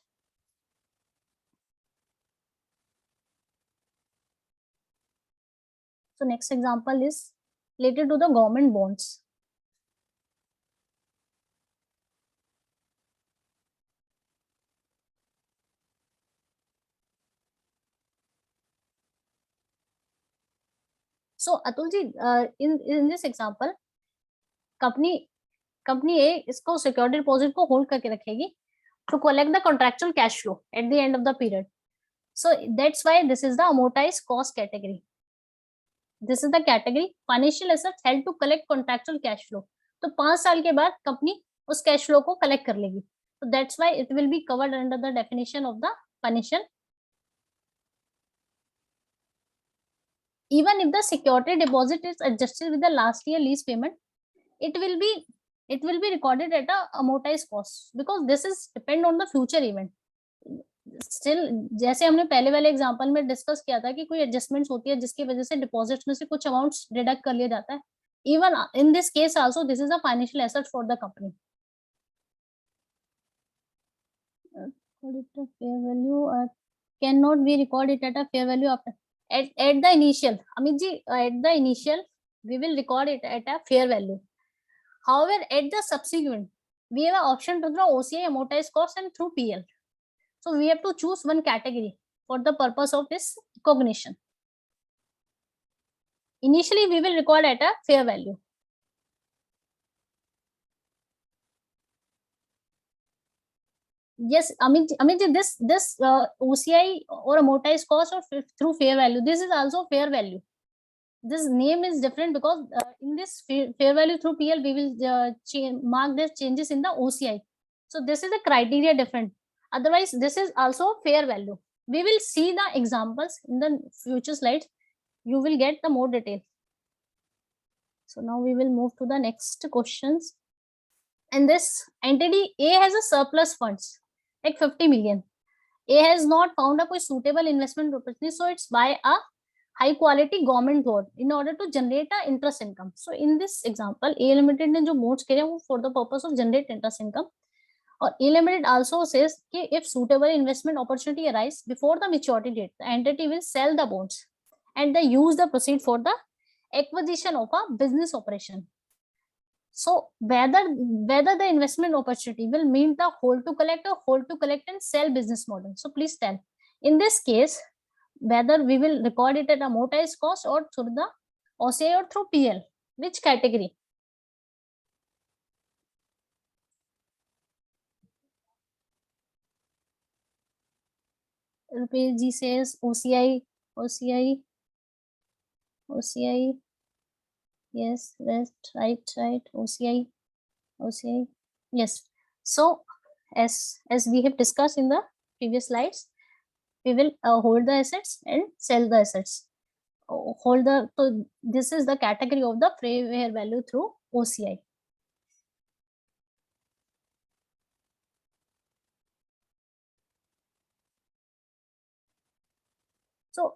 So next example is related to the government bonds. So Atul ji, in this example, company A इसको security deposit को hold करके रखेगी to collect the contractual cash flow at the end of the period. So that's why this is the amortized cost category. This is the category financial assets held to collect contractual cash flow. तो 5 साल के बाद company उस cash flow को collect कर लेगी. So that's why it will be covered under the definition of the financial. Even if the security deposit is adjusted with the last year lease payment, it will be recorded at a amortized cost because this is depend on the future event. Still जैसे हमने पहले वाले example में discuss किया था कि कोई adjustments होती है जिसकी वजह से डिपॉजिट्स में से कुछ अमाउंट्स डिडक्ट कर लिया जाता है. Even in this case also this is a financial asset for the company. Fair value cannot be recorded at a fair value after at the initial. Amit ji, at the initial we will record it at a fair value. However, at the subsequent we have an option to draw OCI amortized cost and through PL. So we have to choose one category for the purpose of this recognition. Initially we will record at a fair value. Yes, Amit ji, this OCI or amortized cost or through fair value, this is also fair value. This name is different because in this fair value through PL we will mark the changes in the OCI. So this is the criteria different. Otherwise this is also fair value. We will see the examples in the future slides. You will get the more detail. So now we will move to the next questions. And this entity A has a surplus funds like 50 million. A has not found a कोई suitable investment opportunity, so it's buy a high quality government bond in order to generate a interest income. So in this example, A Limited ने जो bonds करे वो for the purpose of generate interest income. और A Limited also says कि if suitable investment opportunity arise before the maturity date, the entity will sell the bonds and they use the proceed for the acquisition of a business operation. So whether the investment opportunity will mean the hold to collect or hold to collect and sell business model. So please tell In this case, whether we will record it at amortized cost or through the OCI or through PL, which category? Rupees G says OCI, OCI, OCI. Yes, right, OCI, OCI. Yes. So as we have discussed in the previous slides, we will hold the assets and sell the assets. So this is the category of the fair value through OCI. So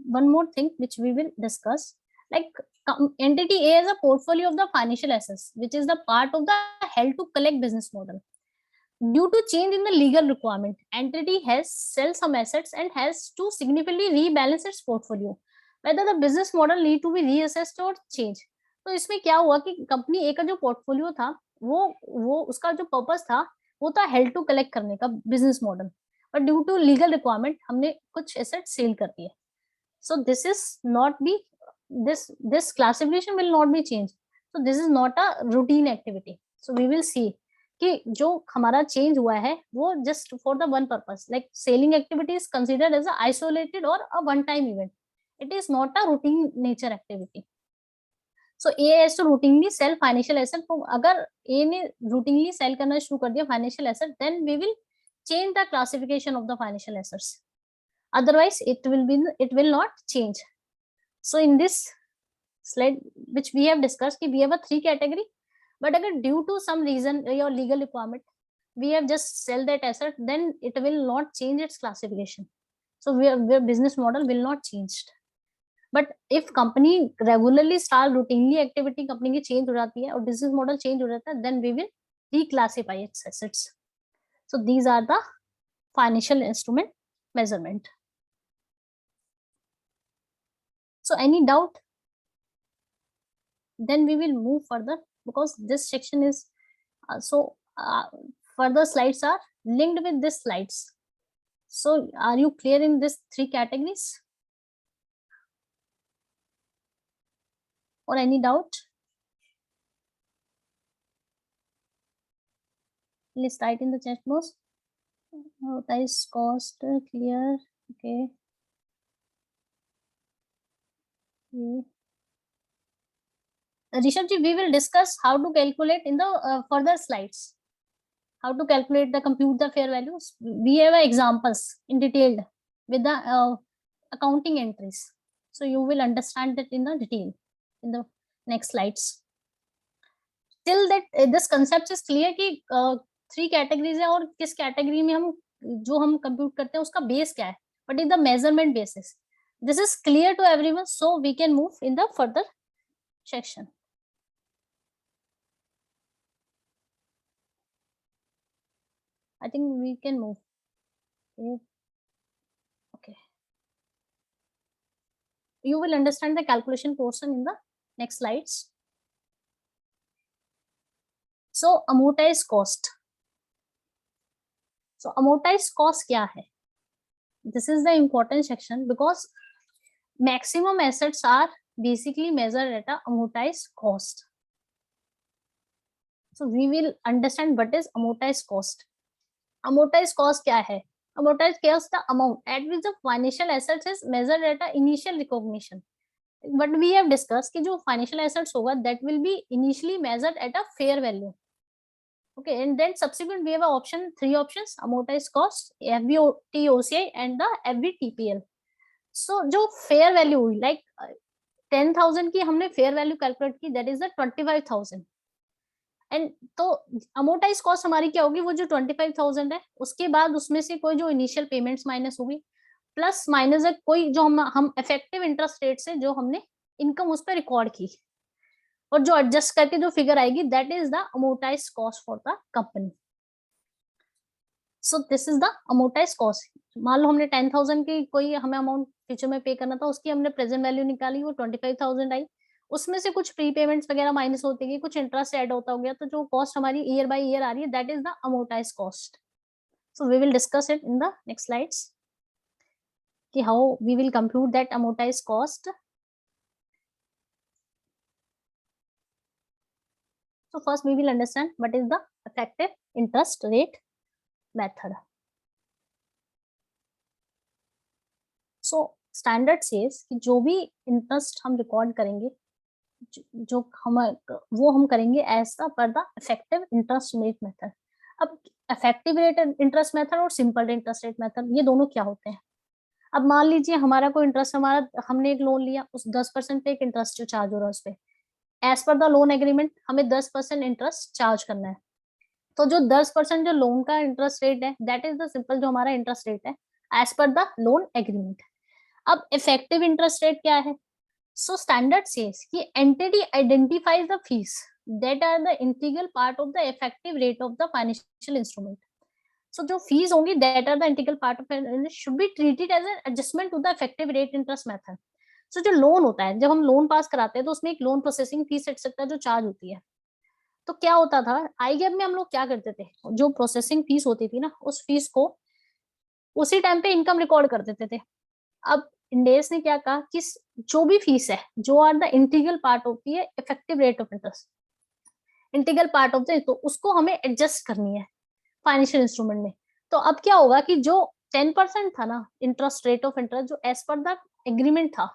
one more thing which we will discuss, like entity A is a portfolio of the financial assets, which is the part of the held to collect business model. Due to change in the legal requirement, entity has sell some assets and has to significantly rebalance its portfolio. Whether the business model need to be reassessed or change. तो इसमें क्या हुआ कि company ए का जो portfolio था वो उसका जो पर्पस था वो था हेल्ड टू कलेक्ट करने का business model, but due to legal requirement हमने कुछ एसेट सेल कर दिए. So this is not be this classification will not be changed. So this is not a routine activity. So we will see कि जो हमारा change हुआ है वो just for the one purpose, like selling activity is considered as a isolated और a one time event. It is not a routine nature activity. So A has to routinely sell financial asset. अगर A ने routinely sell करना शुरू कर दिया financial asset, then we will change the classification of the financial assets. Otherwise it will not change. So in this slide which we have discussed, we have a 3 category, but agar due to some reason or legal requirement we have just sell that asset, then it will not change its classification. So where business model will not change. But if company regularly start routinely activity company की change हो जाती है और business model change हो जाता है, then we will reclassify its assets. So these are the financial instrument measurement. So any doubt? Then we will move further because this section is further slides are linked with these slides. So are you clear in these 3 categories? Or any doubt? Please write in the chat box. That is cost clear. Okay. Rishabh ji, we will discuss how to calculate in the further slides. How to calculate the compute the fair values. We have examples in detailed with the accounting entries. So you will understand that in the detail in the next slides. Till that this concept is clear कि 3 categories है और किस category में हम जो हम compute करते हैं उसका base क्या है, but in the measurement basis. This is clear to everyone, so we can move in the further section. I think we can move. Okay. You will understand the calculation portion in the next slides. So amortized cost. So amortized cost क्या है? This is the important section because maximum assets are basically measured at a amortized cost. So we will understand what is amortized cost. Amortized cost क्या है? Amortized cost the amount at which the financial assets is measured at a initial recognition. But we have discussed कि जो financial assets होगा that will be initially measured at a fair value. Okay, and then subsequent we have a 3 options: amortized cost, FVT OCI and the FVTPL. So जो fair value हुई like 10,000 की हमने fair value calculate की, that is the 25,000. And तो amortise cost हमारी क्या होगी, वो जो 25,000 है उसके बाद उसमें से कोई जो इनिशियल पेमेंट्स माइनस होगी प्लस माइनस है कोई जो हम इफेक्टिव इंटरेस्ट रेट से जो हमने इनकम उस पर रिकॉर्ड की और जो एडजस्ट करके जो फिगर आएगी that is the amortize cost for the company. So this is the amortize cost. मान लो हमने 10,000 की कोई हमें अमाउंट फ्यूचर में पे करना था, उसकी हमने प्रेजेंट वैल्यू निकाली, वो 25,000 आई, उसमें से कुछ प्री पेमेंट्स वगैरह माइनस होती गई, कुछ इंटरेस्ट ऐड होता हो गया, तो जो कॉस्ट हमारी ईयर बाय ईयर आ रही है that is the amortize cost. So we will discuss it in the next slides. कि how we will compute that amortized cost. So first we will understand what is the effective interest rate method. So standard says कि जो भी interest हम record करेंगे जो हम वो हम करेंगे as per the effective interest rate method. अब इफेक्टिव रेट इंटरेस्ट मेथड और सिंपल इंटरेस्ट रेट मेथड ये दोनों क्या होते हैं? अब मान लीजिए हमारा कोई इंटरेस्ट, हमारा हमने एक लोन लिया, उस 10% पे एक इंटरेस्ट जो चार्ज हो रहा है उस पे as per the loan agreement हमें 10% इंटरेस्ट चार्ज करना है. तो जो 10% जो लोन का इंटरेस्ट रेट है दैट इज द सिंपल जो हमारा इंटरेस्ट रेट है as per the loan agreement. अब इफेक्टिव इंटरेस्ट रेट क्या है? So standard says कि entity identifies the fees that are the integral part of the effective rate of the financial instrument. So जो fees होंगी that are the integral part of it should be treated as an adjustment to the effective rate interest method. So जो loan होता है, जब हम loan pass कराते हैं तो उसमें एक लोन प्रोसेसिंग फीस एट सकता है जो चार्ज होती है. तो क्या होता था आई गैप में हम लोग क्या करते थे, जो प्रोसेसिंग फीस होती थी ना उस फीस को उसी टाइम पे इनकम रिकॉर्ड कर देते थे. अब इंडेस ने क्या कहा कि जो भी फीस है जो आर द इंटीग्रल पार्ट होती है effective rate of interest, integral part of the, तो उसको हमें एडजस्ट करनी है फाइनेंशियल इंस्ट्रूमेंट में. तो अब क्या होगा कि जो 10% था ना इंटरेस्ट रेट ऑफ इंटरेस्ट जो एज पर द एग्रीमेंट था,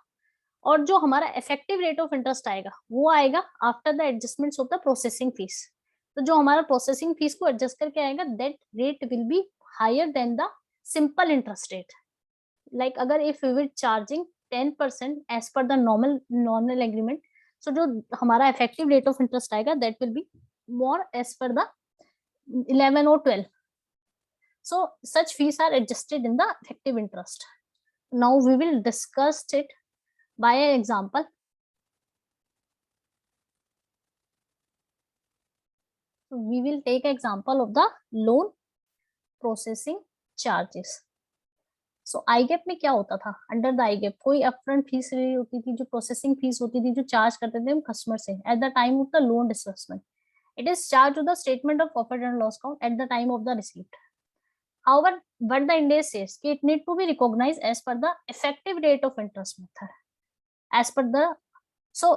और जो हमारा इफेक्टिव रेट ऑफ इंटरेस्ट आएगा वो आएगा after the adjustments of the processing fees. तो जो हमारा प्रोसेसिंग फीस को एडजस्ट करके आएगा that rate will be higher than the simple interest rate. Like अगर if we were charging 10% as per the normal agreement, so जो हमारा effective rate of interest आएगा that will be more as per the 11 or 12. So such fees are adjusted in the effective interest. Now we will discuss it by an example. So we will take example of the loan processing charges. So I GAAP में क्या होता था, under the I gap कोई upfront fees होती थी जो processing fees होती थी जो चार्ज करते थे हम कस्टमर से at the time of the loan disbursement. It is charge to the statement of profit and loss account at the time of the receipt. However, what the index says कि it need to be recognized as per the effective rate of interest method. As per the so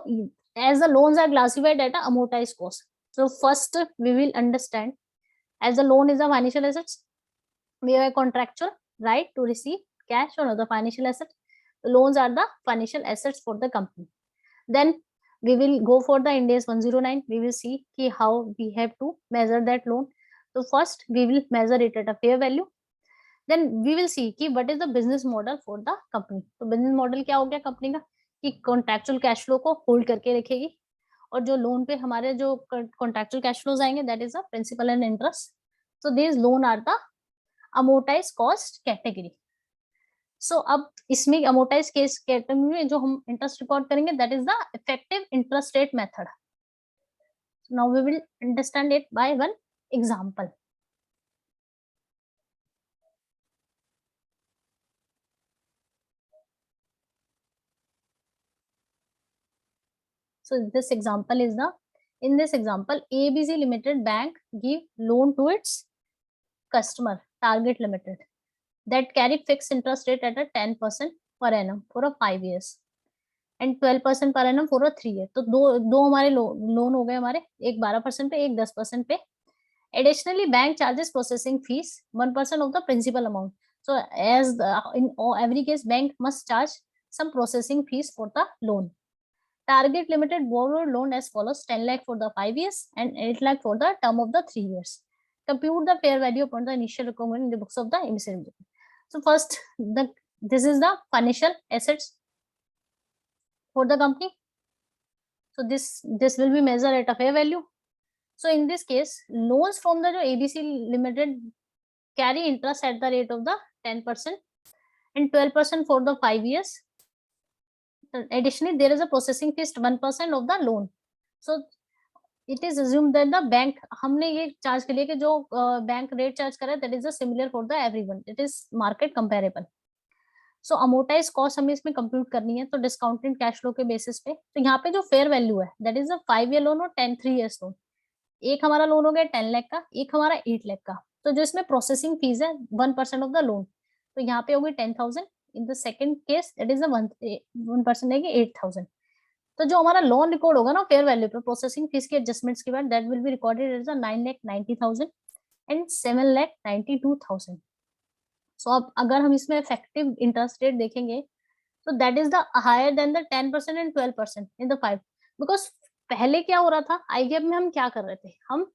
as the loans are classified at a amortized cost. So first we will understand as the loan is a financial assets, we have a contractual right to receive cash or other financial assets. The loans are the financial assets for the company. Then we will go for the Ind AS 109. We will see how we have to measure that loan. So first we will measure it at a fair value. Then we will see what is the business model for the company. तो business model क्या हो गया company का कि contractual cash flow को hold करके रखेगी, और जो लोन पे हमारे जो contractual cash flows आएंगे that is the principal and interest. So these loan are the amortized cost category. So अब इसमें amortized केस कैटेगरी में जो हम इंटरेस्ट रिकॉर्ड करेंगे that is the effective interest rate method. Now we will understand it by one example. So this example is in this example ABC Limited Bank give loan to its customer Target Limited that carry fixed interest rate at a 10% per annum for a 5 years and 12% per annum for a 3 year. तो दो हमारे loan हो गए हमारे, एक 12% पे एक 10% पे. Additionally, bank charges processing fees 1% of the principal amount. So as in every case bank must charge some processing fees for the loan. Target Limited borrowed loan as follows: 10 lakh for the 5 years and 8 lakh for the term of the 3 years. Compute the fair value upon the initial requirement in the books of the emissary limited. So first, this is the financial assets for the company. So this will be measured at a fair value. So in this case, loans from the ABC Limited carry interest at the rate of the 10% and 12% for the 5 years. Additionally, there is a processing fee 1% of the loan. So it is assumed that the bank हमने ये charge के लिए कि जो bank rate charge कर रहा है that is the similar for the everyone. It is market comparable. So amortized cost हमें इसमें कंप्यूट करनी है, तो डिस्काउंटेड कैश फ्लो के बेसिस पे. तो यहाँ पे जो फेयर वैल्यू है that is a 5 year loan और 3 years loan. एक हमारा लोन हो गया 10 लाख का, एक हमारा 8 लाख का. तो जो इसमें प्रोसेसिंग फीस है 1% ऑफ द लोन, तो यहाँ पे होगी 10,000, in the second case it is 1% है कि 8,000। तो जो हमारा लोन रिकॉर्ड होगा ना फेयर वैल्यू पर प्रोसेसिंग फीस के एडजस्टमेंट्स के बाद, that will be recorded as 9,90,000 and 7,92,000। So अब अगर हम इसमें इफेक्टिव इंटरेस्ट रेट देखेंगे तो that is the higher than the 10% and 12% in the 5, because पहले क्या हो रहा था आईगैप में, हम क्या कर रहे थे, हम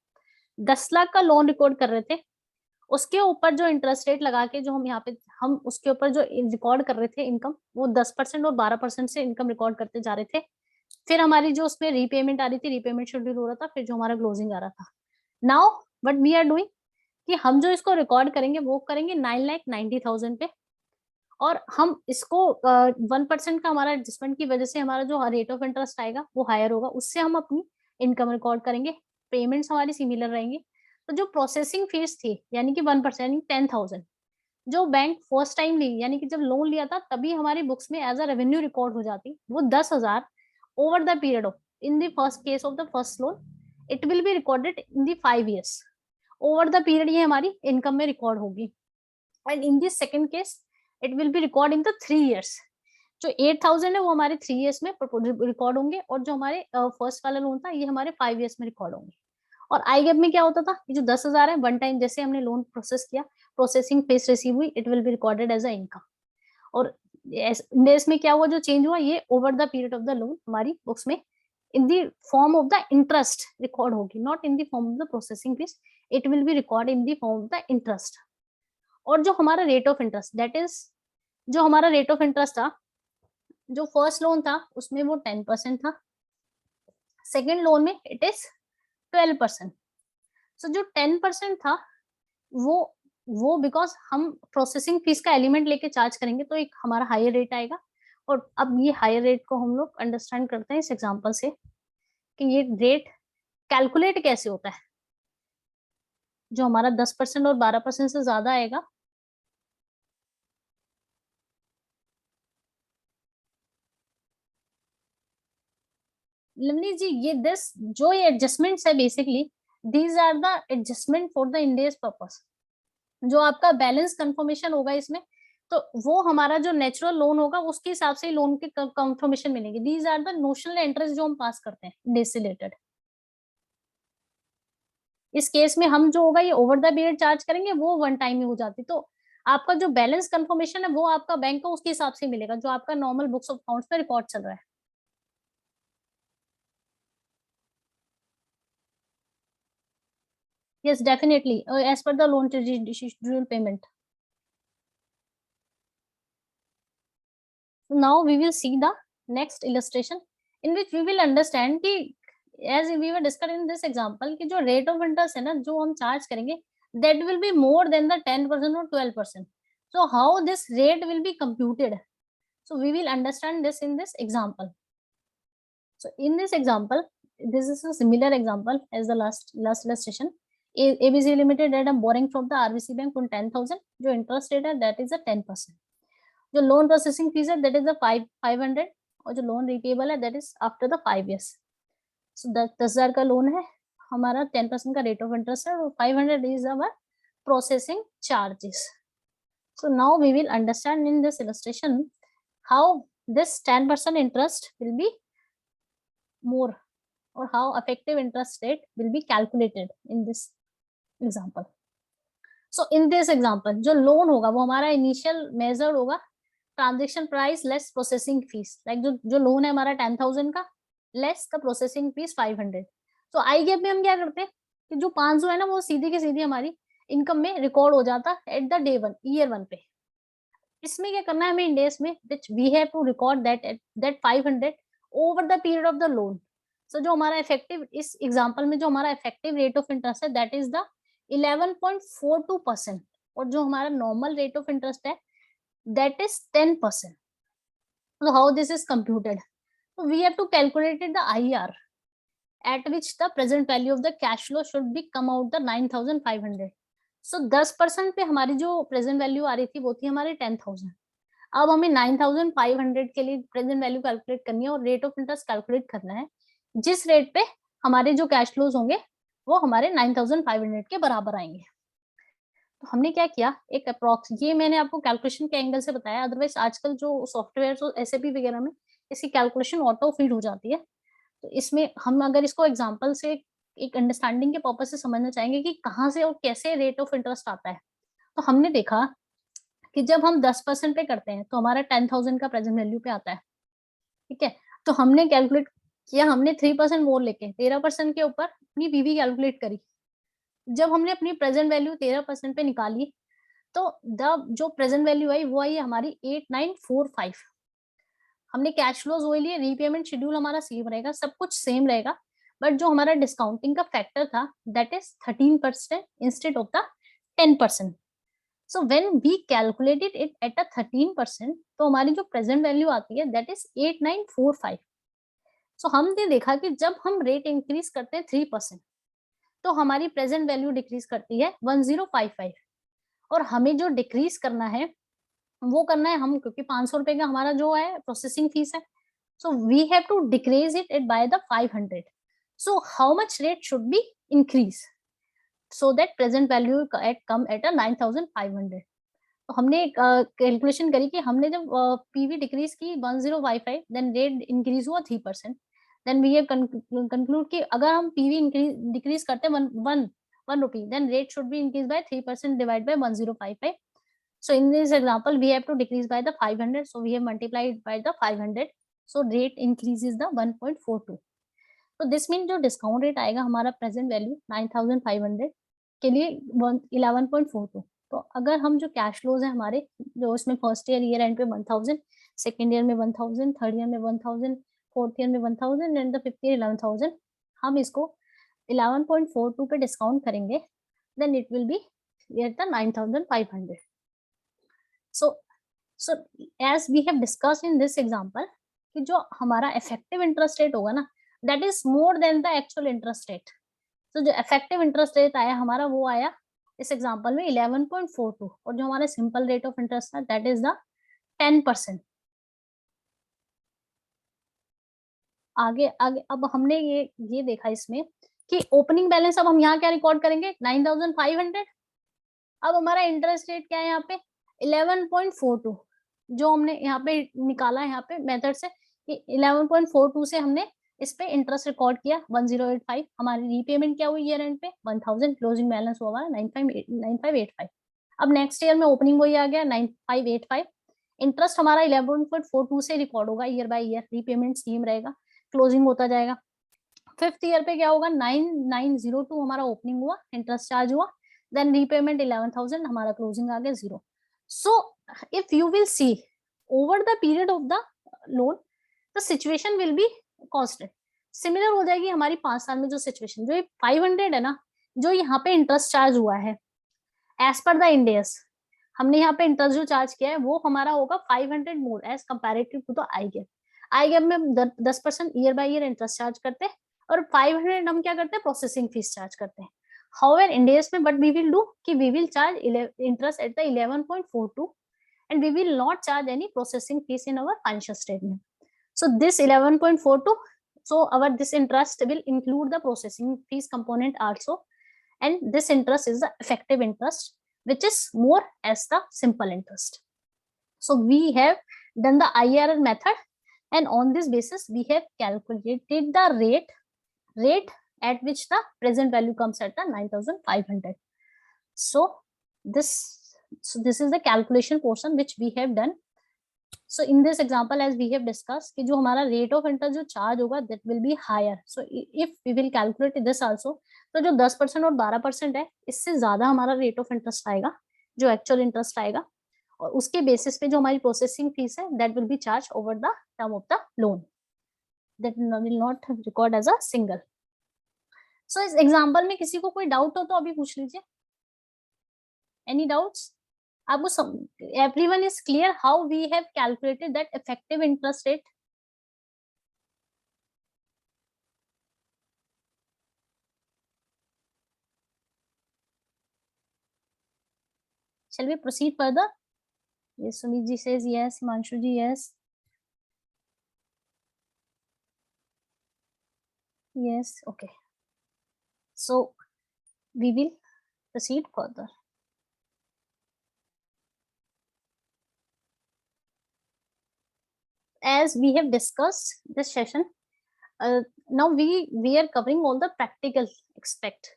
10 लाख का लोन रिकॉर्ड कर रहे थे, उसके ऊपर जो इंटरेस्ट रेट लगा के जो हम यहाँ पे हम उसके ऊपर जो रिकॉर्ड कर रहे थे इनकम, वो 10% और 12% से इनकम रिकॉर्ड करते जा रहे थे। फिर हमारी जो उसमें रीपेमेंट आ रही थी, रीपेमेंट शेड्यूल हो रहा था, फिर जो हमारा क्लोजिंग आ रहा था। Now what we are doing कि हम जो इसको रिकॉर्ड करेंगे वो करेंगे 9,90,000 पे, और हम इसको 1% का हमारा एडजस्टमेंट की वजह से हमारा जो रेट ऑफ इंटरेस्ट आएगा वो हायर होगा, उससे हम अपनी इनकम रिकॉर्ड करेंगे, पेमेंट्स हमारी सिमिलर रहेंगी। तो जो प्रोसेसिंग फीस थी यानी कि 1% 10,000 जो बैंक फर्स्ट टाइम ली, यानी कि जब लोन लिया था तभी हमारी बुक्स में एज अ रेवेन्यू रिकॉर्ड हो जाती, वो 10,000 over the period of in the first case of the first loan it will be recorded in the 5 years। Over the period ये हमारी इनकम में रिकॉर्ड होगी। And in this second case it will be record in the 3 years। जो 8,000 है वो हमारे 3 years में record होंगे, और जो हमारे फर्स्ट वाला लोन था ये हमारे 5 years में रिकॉर्ड होंगे। और आई गैप में क्या होता था कि जो 10,000 है वन टाइम जैसे हमने लोन प्रोसेस किया, प्रोसेसिंग फीस रिसीव हुई, it will be recorded as a income. और इसमें क्या हुआ, जो चेंज हुआ ये over the period of the loan हमारी बुक्स में in the form of the interest record होगी, not in the form of the processing fees, it will be record in the form of the interest. और जो हमारा rate of interest, that is जो हमारा rate of interest था, जो first loan था उसमें वो 10% था, सेकेंड लोन में इट इज 12%। सो जो 10% था वो बिकॉज हम प्रोसेसिंग फीस का एलिमेंट लेके चार्ज करेंगे तो एक हमारा हायर रेट आएगा। और अब ये हायर रेट को हम लोग अंडरस्टैंड करते हैं इस एग्जांपल से कि ये रेट कैलकुलेट कैसे होता है। जो हमारा 10% और 12% से ज्यादा आएगा, लवली जी ये जो ये एडजस्टमेंट्स है basically these are the adjustment for the Ind AS purpose. जो आपका बैलेंस कंफर्मेशन होगा इसमें, तो वो हमारा जो नेचुरल लोन होगा उसके हिसाब से लोन की कंफर्मेशन मिलेगी। These are the notional interest जो हम पास करते हैं इंडेस से रिलेटेड। इस केस में हम जो होगा ये ओवर द पीरियड चार्ज करेंगे, वो वन टाइम ही हो जाती। तो आपका जो बैलेंस कंफर्मेशन है वो आपका बैंक को उसके हिसाब से मिलेगा जो आपका नॉर्मल बुक्स ऑफ अकाउंट्स में रिकॉर्ड चल रहा है। Yes, definitely. As per the loan schedule payment. Now we will see the next illustration in which we will understand कि as we were discussing in this example कि जो rate of interest है ना जो हम charge करेंगे that will be more than the 10% or 12%. So how this rate will be computed? So we will understand this in this example. So in this example, this is a similar example as the last illustration. ABC Limited that I'm borrowing from the RBC Bank for 10,000. जो interest rate है that is a 10%. जो loan processing fees है that is the 500 और जो loan repayable है that is after the 5 years. So 10,000 का loan है, हमारा 10% का rate of interest है और 500 is our processing charges. So now we will understand in this illustration how this 10% interest will be more or how effective interest rate will be calculated in this example. So in this example जो loan होगा वो हमारा initial measure होगा transaction price less processing fees, like जो loan है हमारा 10,000 का less का processing fees 500. तो आई गैप में हम क्या करते हैं कि जो 500 है ना वो सीधी की सीधी हमारी इनकम में रिकॉर्ड हो जाता एट द डे 1 ईयर 1 पे। इसमें क्या करना है हमें इंडेस में we have to record that 500 over the period of the loan. So जो हमारा इफेक्टिव इस एग्जांपल में जो हमारा इफेक्टिव रेट ऑफ इंटरेस्ट है दैट इज द 11.42% और जो हमारा नॉर्मल रेट ऑफ इंटरेस्ट है that is 10%. So how this is computed? So we have to calculate the IR at which the present value of the cash flow should be come out the 9,500. So 10% पे हमारी जो present value आ रही थी वो थी हमारे 10,000. अब हमें 9,500 के लिए प्रेजेंट वैल्यू कैलकुलेट करनी है और रेट ऑफ इंटरेस्ट कैलकुलेट करना है जिस रेट पे हमारे जो कैश फ्लोज होंगे वो हमारे 9,500 के बराबर आएंगे। तो हमने क्या किया, एक अप्रोक्स, ये मैंने आपको कैलकुलेशन के एंगल से बताया, अदरवाइज आजकल जो सॉफ्टवेयर जो एसएपी वगैरह में इसकी कैलकुलेशन ऑटो फीड हो जाती है। तो इसमें हम अगर इसको एग्जांपल से एक अंडरस्टैंडिंग के पर्पज से समझना चाहेंगे कि कहाँ से और कैसे रेट ऑफ इंटरेस्ट आता है। तो हमने देखा कि जब हम 10% पे करते हैं तो हमारा 10,000 का प्रेजेंट वैल्यू पे आता है, ठीक है। तो हमने कैलकुलेट किया, हमने 3% मोर लेके 13% के ऊपर अपनी पीवी कैलकुलेट करी। जब हमने अपनी प्रेजेंट वैल्यू 13% पे निकाली तो द जो प्रेजेंट वैल्यू आई वो आई हमारी 8945। हमने कैश फ्लोज वो लिए, रीपेमेंट शेड्यूल हमारा सेम रहेगा, सब कुछ सेम रहेगा, बट जो हमारा डिस्काउंटिंग का फैक्टर था that is 13% instead of the 10%। So when we calculated it at a 13%, तो हमारी जो प्रेजेंट वैल्यू आती है दैट इज 8945। सो हमने देखा कि जब हम रेट इंक्रीज करते हैं 3%, तो हमारी प्रेजेंट वैल्यू डिक्रीज करती है 1055। और हमें जो डिक्रीज करना है वो करना है हम, क्योंकि 500 रुपए का हमारा जो है प्रोसेसिंग फीस है, so we have to decrease it by the 500. So how much rate should be increase so that present value at come at a 9,500. तो हमने कैलकुलेशन करी कि हमने जब पीवी डिक्रीज की 1055, देन रेट इंक्रीज हुआ 3%। Then we have conclude कि अगर हम पीवी इंक्रीज डिक्रीज करते हैं one rupee, then rate should be increase by 3% divide by 1055. So in this example, we have to decrease by the 500. So we have multiplied by the 500. So rate increases the 1.42. तो this mean जो discount rate आएगा हमारा present value 9,500 के लिए 11.42। तो अगर हम जो कैश फ्लोज है हमारे, जो इसमें फर्स्ट ईयर एंड पे 1000, सेकेंड ईयर में 1000, थर्ड ईयर में 1000, फोर्थ ईयर में 1000 एंड द फिफ्थ ईयर 11,000, हम इसको 11.42 पे डिस्काउंट करेंगे, then it will be at the 9,500. So as we have discussed in this example, कि जो हमारा effective interest rate होगा ना, that is more than the actual interest rate. So जो effective interest rate आया हमारा वो आया इस example में 11.42, और जो हमारा simple rate of interest था that is the 10%. आगे आगे अब हमने ये देखा इसमें कि ओपनिंग बैलेंस, अब हम यहाँ क्या रिकॉर्ड करेंगे 9,500। अब हमारा इंटरेस्ट रेट क्या है यहाँ पे 11.42, जो हमने यहाँ पे निकाला है यहाँ पे मेथड से कि 11.42 से हमने इस पे इंटरेस्ट रिकॉर्ड किया 1085। हमारी रीपेमेंट क्या हुई ईयर एंड पे 1000, क्लोजिंग बैलेंस हुआ हमारा 9585। अब नेक्स्ट ईयर में ओपनिंग वही आ गया 9585। इंटरेस्ट हमारा 11.42 से रिकॉर्ड होगा year by year, repayment same रहेगा, क्लोजिंग होता जाएगा। फिफ्थ ईयर पे क्या होगा 9902 हमारा ओपनिंग हुआ, इंटरेस्ट चार्ज हुआ, then repayment 11,000, हमारा क्लोजिंग आ गया 0. So if you will see over the period of the loan, the situation will be constant. Similar हो जाएगी हमारी 5 साल में जो सिचुएशन, जो ये 500 है ना, जो यहाँ पे इंटरेस्ट चार्ज हुआ है एज पर द इंडेस, हमने यहाँ पे इंटरेस्ट जो चार्ज किया है वो हमारा होगा 500 more as comparative to the I GAAP. I GAAP में 10% year by year interest charge करते हैं, और 500 हम क्या करते हैं प्रोसेसिंग फीस चार्ज करते हैं। However, in days में what we will do कि we will charge interest at the 11.42 and we will not charge any processing fees in our financial statement. So this 11.42, so our this interest will include the processing fees component also, and this interest is the effective interest, which is more as the simple interest. So we have done the IRR method, and on this basis we have calculated the rate at which the present value comes at the 9,500. So this is the calculation portion which we have done. So in this example, as we have discussed, कि जो हमारा rate of interest जो charge होगा that will be higher. So if we will calculate this also, तो जो 10% और 12% है, इससे ज्यादा हमारा rate of interest आएगा, जो actual interest आएगा, और उसके basis पे जो हमारी processing fees है that will be charged over the term of the loan, that will not record as a single. So इस एग्जाम्पल में किसी को कोई डाउट हो तो अभी पूछ लीजिए। Any doubts? आपको everyone is clear how we have calculated that effective interest rate? Shall we proceed further? Yes, Sumit ji says yes, Himanshu ji yes. Yes, okay. So we will proceed further. as we have discussed this session, now we are covering all the practical aspect.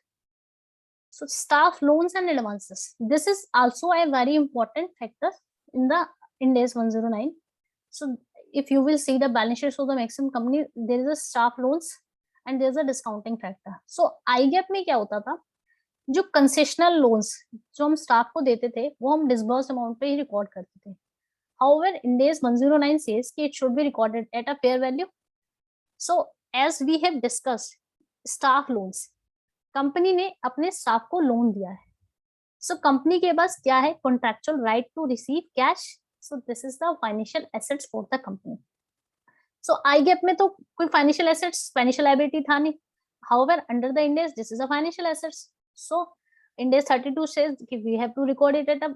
So staff loans and advances. This is also a very important factor in the Ind AS 109. So if you will see the balance sheets of the maximum company, there is a staff loans and there is a discounting factor. So IGAP में क्या होता था, जो concessional loans जो हम staff को देते थे वो हम डिसबर्स अमाउंट पे ही रिकॉर्ड करते थे. However, Ind AS 109 says कि it should be recorded at a fair value. So as we have discussed, staff loans, company ने अपने स्टाफ को लोन दिया है. सो कंपनी के पास क्या है, contractual right to receive cash. So this is the financial assets for the company. So IGAP में तो कोई फाइनेंशियल एसेट्स फाइनेंशियल लायबिलिटी था नहीं. However under the Ind AS this is a financial assets. So Ind AS 32 says we have to record it at a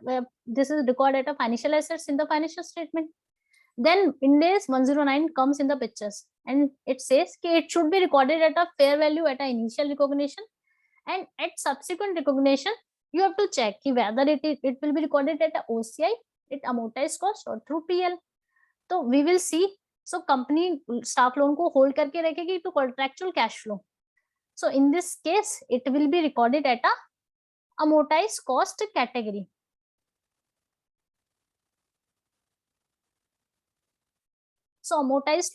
this is recorded at a financial assets in the financial statement. Then Ind AS 109 comes in the pictures and it says कि it should be recorded at a fair value at a initial recognition, and at subsequent recognition you have to check कि whether it will be recorded at a OCI, it amortized cost or through PL. तो we will see. So company staff loan को hold करके रखेगी to contractual cash flow. So in this case it will be recorded at a amortized cost category. So amortized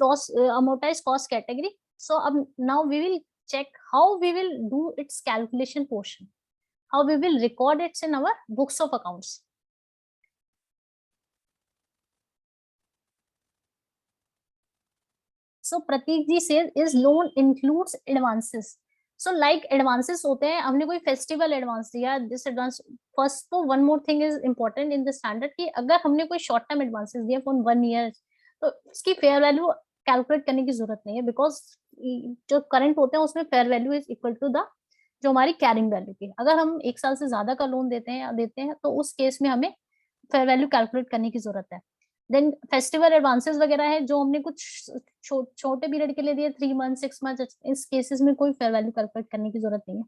cost category. So now we will check how we will do its calculation portion, how we will record it in our books of accounts. So Prateek ji says is loan includes advances. So like advances होते हैं, हमने कोई festival advance दिया, this advance first. तो one more thing is important in the standard कि अगर हमने कोई शॉर्ट टर्म एडवांसेस दिया फॉर 1 ईयर तो उसकी फेयर वैल्यू कैलकुलेट करने की जरूरत नहीं है, बिकॉज जो करंट होते हैं उसमें fair value is equal to the जो हमारी कैरिंग वैल्यू की. अगर हम 1 साल से ज्यादा का लोन देते हैं तो उस केस में हमें फेयर वैल्यू कैलकुलेट करने की जरूरत है. देन फेस्टिवल एडवांसेस वगैरह है जो हमने कुछ छोटे पीरियड के लिए दिए, 3 मंथ 6 मंथ, इस केसेस में कोई फेयर वैल्यू कैलकुलेट करने की जरूरत नहीं है.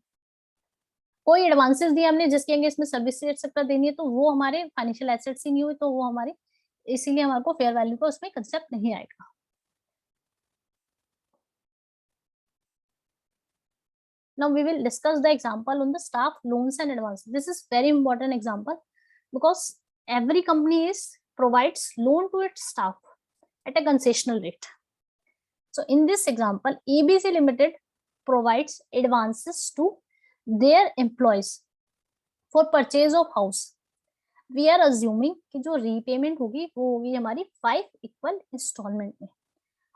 कोई एडवांसेस दिए हमने जिसके आगे इसमें सर्विस एक्सेट्रा देनी है तो वो हमारे फाइनेंशियल एसेट्स ही नहीं हुए, तो वो हमारे इसीलिए हमारे को फेयर वैल्यू का उसमें कंसेप्ट नहीं आएगा. Now we will discuss the example on the staff loans and advances. This is very important example because every company provides loan to its staff at a concessional rate. So in this example, ABC Limited provides advances to their employees for purchase of house. We are assuming कि जो repayment होगी वो होगी हमारी 5 equal installment में,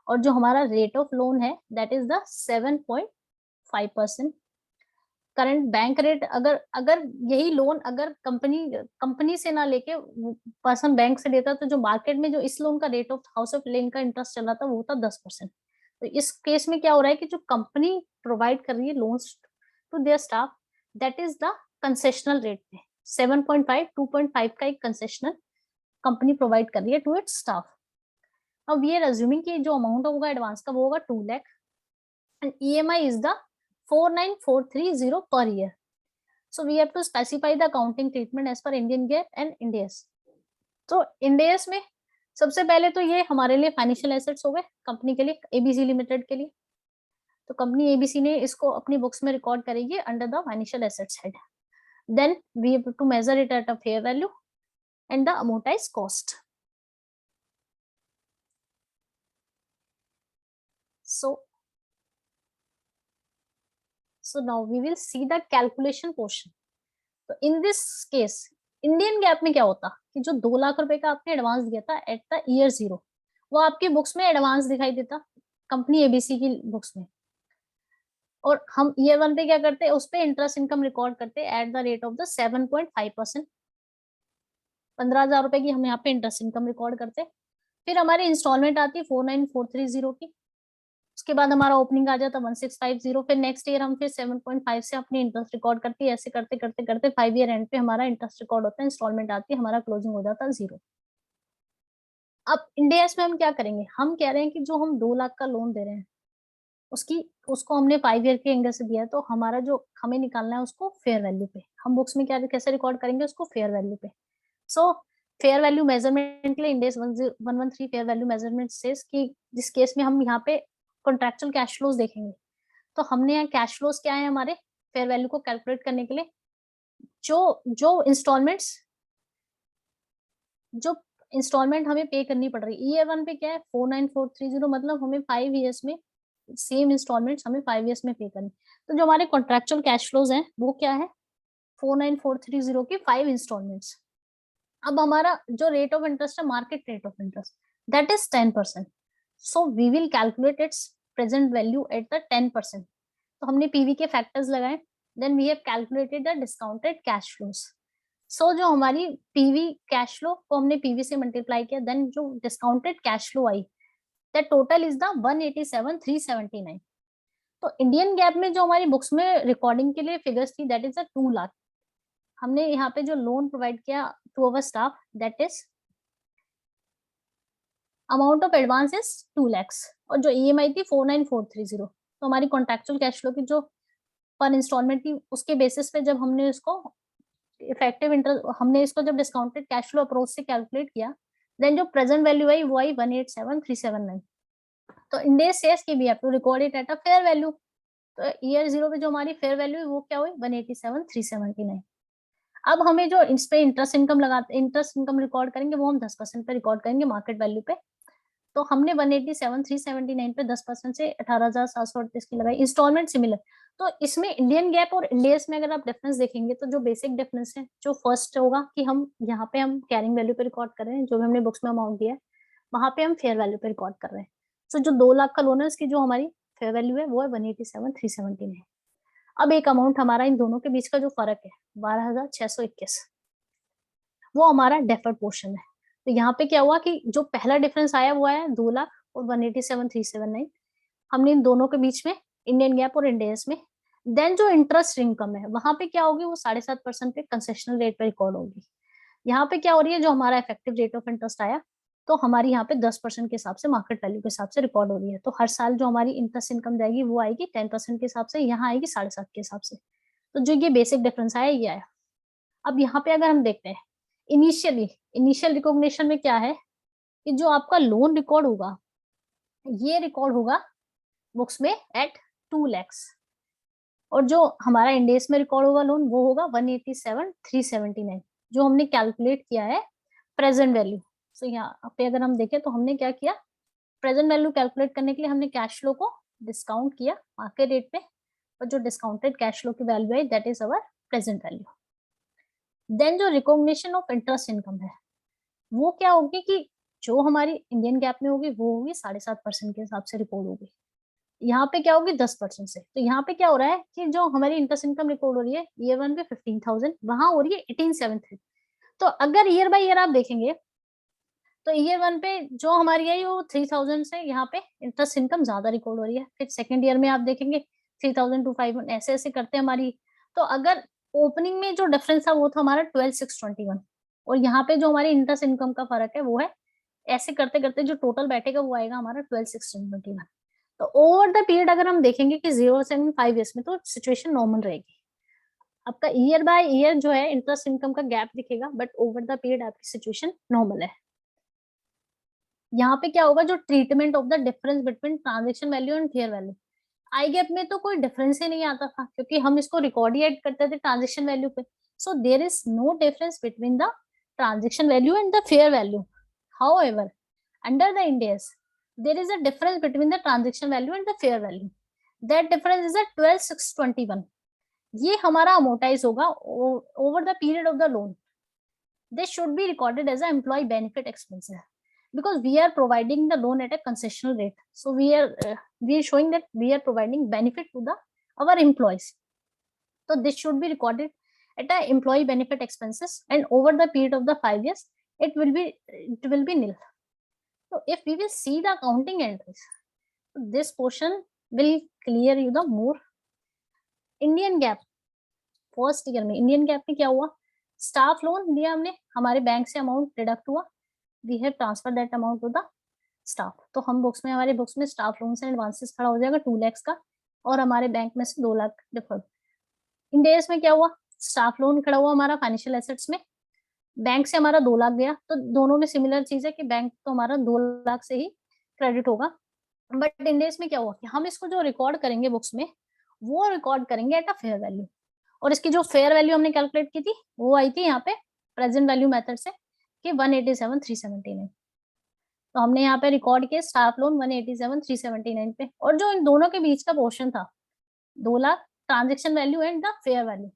और जो हमारा rate of loan है that is the 7.5%. Current bank rate अगर यही लोन अगर कंपनी से ना लेके पर्सन बैंक से लेता तो जो मार्केट में जो इस लोन का रेट ऑफ हाउस ऑफ लेन का इंटरेस्ट चल रहा था वो था 10%. तो इस केस में क्या हो रहा है कि जो कंपनी प्रोवाइड कर रही है loans to their staff that is the concessional rate पे 7.5 2.5 का एक कंसेशनल कंपनी प्रोवाइड कर रही है टू इट्स स्टाफ. अब वी आर अज्यूमिंग कि जो अमाउंट होगा एडवांस का वो होगा 2 lakh and EMI is the 49430 per year. So we have to specify the accounting treatment as per Indian GAAP and Ind AS. तो Ind AS में सबसे पहले तो ये हमारे लिए फाइनेंशियल एसेट्स हो गए कंपनी के लिए, ABC लिमिटेड के लिए. तो कंपनी ABC ने इसको अपनी बुक्स में रिकॉर्ड करेगी under the financial assets head. Then we have to measure it at a fair value and the amortised cost. So now we will see the calculation portion. तो in this case Indian GAAP में क्या होता कि जो 2 लाख रुपए का आपने advance दिया था एट द ईयर 0 वो आपकी बुक्स में एडवांस दिखाई देता कंपनी ABC की बुक्स में, और हम ईयर 1 पे क्या करते हैं उस पे इंटरेस्ट इनकम रिकॉर्ड करते हैं at the rate of the 7.5%. 15,000 रुपए की हम यहाँ पे इंटरेस्ट इनकम रिकॉर्ड करते हैं. फिर हमारी इंस्टॉलमेंट आती है 49430 की. उसके बाद हमारा ओपनिंग आ जाता 1650. फिर नेक्स्ट ईयर हम फिर 7.5 से अपनी इंटरेस्ट रिकॉर्ड करती है. ऐसे करते करते करते 5 ईयर एंड पे हमारा इंटरेस्ट रिकॉर्ड होता है, इंस्टॉलमेंट आती है, हमारा क्लोजिंग हो जाता है 0. अब Ind AS में हम क्या करेंगे, हम कह रहे हैं कि जो हम 2 लाख का लोन दे रहे हैं उसको हमने 5 ईयर के एंगल से दिया है, तो हमारा जो हमें निकालना है उसको फेयर वैल्यू पे हम बुक्स में क्या कैसे रिकॉर्ड करेंगे उसको फेयर वैल्यू पे. सो फेयर वैल्यू मेजरमेंट के लिए इंडेस 113 फेयर वैल्यू मेजरमेंट से कि जिस केस में हम यहाँ पे कॉन्ट्रेक्चुअल कैश फ्लोज देखेंगे, तो हमने यहाँ कैश फ्लोज क्या है हमारे फेयर वैल्यू को कैलकुलेट करने के लिए, जो इंस्टॉलमेंट हमें पे करनी पड़ रही है। ईयर 1 पे क्या है 49430, मतलब हमें 5 ईयर्स में सेम इंस्टॉलमेंट्स हमें 5 ईयर्स में पे करनी। तो जो हमारे कॉन्ट्रेक्चुअल कैश फ्लोज हैं वो क्या है 49430 की 5 इंस्टॉलमेंट्स। अब हमारा जो रेट ऑफ इंटरेस्ट है market rate of interest that is 10%, so we will calculate its present value at the 10%। तो हमने पीवी के फैक्टर्स लगाए, then we have calculated the discounted cash flows. So जो हमारी पीवी कैश फ्लो को हमने PV से मल्टीप्लाई किया, देन जो discounted cash flow I that total is the 187,379। तो इंडियन गैप में जो हमारी बुक्स में रिकॉर्डिंग के लिए फिगर्स थी दैट इज 2 लाख। हमने यहाँ पे जो लोन प्रोवाइड किया to our staff that is amount of advance is 2 lakhs, और जो ईएमआई थी 49430। तो हमारी कॉन्ट्रेक्चुअल कैश फ्लो की जो पर इंस्टॉलमेंट थी उसके बेसिस पे जब हमने इसको इफेक्टिव इंटरेस्ट, हमने इसको जब डिस्काउंटेड कैश फ्लो अप्रोच से कैलकुलेट किया, देन जो प्रेजेंट वैल्यू आई वो आई 187,379। तो इंडेस सेज कि we have to record it at a fair value. तो ईयर 0 पे जो हमारी फेयर वैल्यू है वो क्या हुई 187,379। अब हमें जो इस पे इंटरेस्ट इनकम लगाते इंटरेस्ट इनकम रिकॉर्ड करेंगे वो हम 10% पे रिकॉर्ड करेंगे मार्केट वैल्यू पे। तो हमने 187,379 पे 10% से 18,738 की लगाई। Instalment similar. तो इसमें इंडियन गैप और इंडियस में अगर आप डिफरेंस देखेंगे तो जो बेसिक डिफरेंस है जो फर्स्ट होगा कि हम यहाँ पे हम कैरिंग वैल्यू पे रिकॉर्ड कर रहे हैं, जो भी हमने बुक्स में अमाउंट दिया है वहां पे हम फेयर वैल्यू पे रिकॉर्ड कर रहे हैं। तो जो 2 लाख का लोन है उसकी जो हमारी फेयर वैल्यू है वो है 187,379। अब एक अमाउंट हमारा इन दोनों के बीच का जो फर्क है 12,621, वो हमारा डेफर्ड पोर्शन है। तो यहाँ पे क्या हुआ कि जो पहला डिफरेंस आया वो आया 2 लाख और 187,379। हमने इन दोनों के बीच में इंडियन गैप और इंडियस में, देन जो इंटरेस्ट इनकम है वहां पे क्या होगी वो 7.5% पे कंसेशनल रेट पे रिकॉर्ड होगी। यहाँ पे क्या हो रही है जो हमारा इफेक्टिव रेट ऑफ इंटरेस्ट आया तो हमारी यहाँ पे 10% के हिसाब से मार्केट वैल्यू के हिसाब से रिकॉर्ड हो रही है। तो हर साल जो हमारी इंटरेस्ट इनकम जाएगी वो आएगी 10% के हिसाब से, यहाँ आएगी 7.5 के हिसाब से। तो जो ये बेसिक डिफरेंस आया ये आया। अब यहाँ पे अगर हम देखते हैं इनिशियल रिकॉग्निशन में क्या है कि जो आपका लोन रिकॉर्ड होगा ये रिकॉर्ड होगा बुक्स में एट 2 lakhs, और जो हमारा इंडेस में रिकॉर्ड होगा लोन वो होगा 187,379 जो हमने कैलकुलेट किया है प्रेजेंट वैल्यू। सो यहाँ पे अगर हम देखें तो हमने क्या किया प्रेजेंट वैल्यू कैलकुलेट करने के लिए हमने कैश फ्लो को डिस्काउंट किया मार्केट रेट पे, और जो डिस्काउंटेड कैश फ्लो की वैल्यू है that is our present value. Then जो रिकॉग्निशन ऑफ इंटरेस्ट इनकम है वो क्या होगी कि जो हमारी इंडियन गैप में होगी वो होगी 7.5% के हिसाब से रिकॉर्ड होगी। यहाँ पे क्या होगी 10% से। तो यहाँ पे क्या हो रहा है कि जो हमारी इंटरेस्ट इनकम रिकॉर्ड हो रही है ईयर 1 पे 15,000 वहां हो रही है 18,730। तो अगर ईयर बाय ईयर आप देखेंगे तो ईयर 1 पे जो हमारी है वो 3,000 से यहाँ पे इंटरेस्ट इनकम ज्यादा रिकॉर्ड हो रही है। फिर सेकंड ईयर में आप देखेंगे 3,000 to 5,000 ऐसे ऐसे करते हैं हमारी। तो अगर ओपनिंग में जो डिफरेंस था वो था हमारा 12,621, और यहाँ पे जो हमारी इंटरेस्ट इनकम का फर्क है वो है ऐसे करते करते जो टोटल बैठेगा वो आएगा हमारा 12,621। तो ओवर द पीरियड अगर हम देखेंगे कि 0 से 5 ईयर्स में तो सिचुएशन नॉर्मल रहेगी। आपका ईयर बाय ईयर जो है इंटरेस्ट इनकम का गैप दिखेगा बट ओवर द पीरियड आपकी सिचुएशन नॉर्मल है। यहाँ पे क्या होगा जो treatment of the difference between transaction value and fair value, I GAAP में तो कोई डिफरेंस ही नहीं आता था क्योंकि हम इसको रिकॉर्ड ही ऐड करते थे ट्रांजेक्शन वैल्यू पे। So there is no difference between the transaction value and the fair value. However under the Ind AS there is a difference between the transaction value and the fair value. That difference is at 12,621. ये हमारा amortize होगा over the period of the loan. This should be recorded as an employee benefit expense because we are providing the loan at a concessional rate. So we are showing that we are providing benefit to the our employees. So this should be recorded at a employee benefit expenses, and over the period of the 5 years it will be nil. So if we will see the accounting entries, this portion will clear you the more. Indian gap first year में Indian GAAP में क्या हुआ staff loan दिया हमने, हमारे bank से amount deduct हुआ, we have transfer that amount to the staff. तो हम बुक्स में हमारे बुक्स में स्टाफ लोन से एडवांसेस खड़ा हो जाएगा 2 lakhs का, और हमारे बैंक में से 2 लाख डिफर्ड। इंडियस में क्या हुआ स्टाफ लोन खड़ा हुआ हमारा फाइनेंशियल एसेट्स में, बैंक से हमारा 2 लाख गया, तो दोनों में सिमिलर चीज है कि बैंक तो हमारा 2 लाख से ही क्रेडिट होगा। बट इंडेस में क्या हुआ कि हम इसको जो रिकॉर्ड करेंगे बुक्स में, वो रिकॉर्ड करेंगे एट अ फेयर वैल्यू। और इसकी जो फेयर वैल्यू हमने कैलकुलेट की थी वो आई थी यहाँ पे प्रेजेंट वैल्यू मेथड से कि 187,379। तो हमने यहाँ पे रिकॉर्ड किया स्टाफ लोन 187,379 पे, और जो इन दोनों के बीच का पोर्शन था 2 lakh transaction value and the fair value,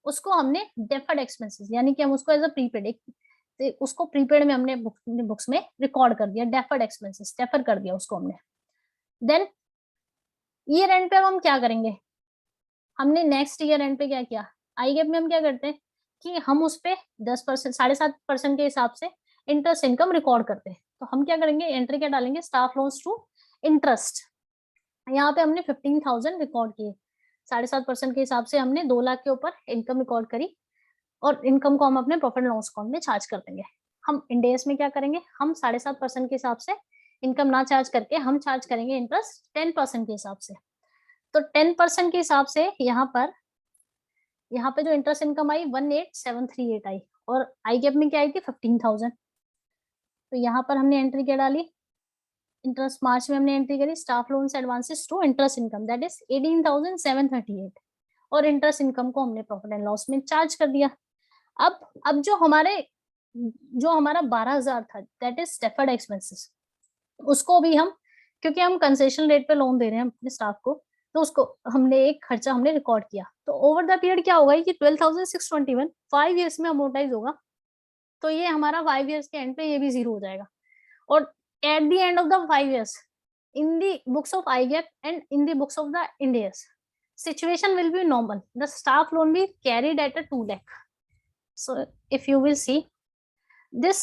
उसको हमने डेफर्ड एक्सपेंसेस यानी कि हम उसको एज अ प्रीपेड, उसको प्रीपेड में हमने बुक्स में रिकॉर्ड कर दिया, डेफर्ड एक्सपेंसेस डेफर कर दिया उसको हमने। देन ईयर एंड पे अब हम क्या करेंगे, हमने नेक्स्ट ईयर एंड पे क्या किया, आई गैप में हम क्या करते हैं कि हम उस पे 10%, 7.5% के हिसाब से इंटरेस्ट इनकम रिकॉर्ड करते हैं। तो हम क्या करेंगे, एंट्री क्या डालेंगे, स्टाफ लोन्स टू इंटरेस्ट। यहाँ पे हमने 15,000 रिकॉर्ड किए, 7.5% के हिसाब से हमने 2 लाख के ऊपर इनकम रिकॉर्ड करी, और इनकम को हम अपने प्रॉफिट एंड लॉस अकाउंट में चार्ज कर देंगे। हम इंडेस में क्या करेंगे, हम 7.5% के हिसाब से इनकम ना चार्ज करके हम चार्ज करेंगे इंटरेस्ट 10% के हिसाब से। तो 10% के हिसाब से यहाँ पे जो इंटरेस्ट इनकम आई 18738 आई, और आई गैप में क्या आई थी 15,000। तो यहाँ पर हमने एंट्री क्या डाली, इंटरेस्ट मार्च में हमने एंट्री करी staff loans advances to interest income that is 18,738, और इंटरेस्ट इनकम को हमने प्रॉफिट एंड लॉस में चार्ज कर दिया। अब जो हमारा 12,000 था दैट इज डेफर्ड एक्सपेंसेस, उसको भी हम, क्योंकि हम कंसेशन रेट पे लोन दे रहे हैं अपने स्टाफ को, तो उसको हमने एक खर्चा हमने रिकॉर्ड किया। तो ओवर द पीरियड क्या होगा कि 12,621 5 ईयर्स में अमोर्टाइज होगा। तो ये हमारा 5 ईयर्स के एंड पे ये भी जीरो हो जाएगा। और eight the end of the 5 years in the books of IGAP and in the books of the Ind AS, situation will be normal. The staff loan will be carried at a 2 lakh. So if you will see this,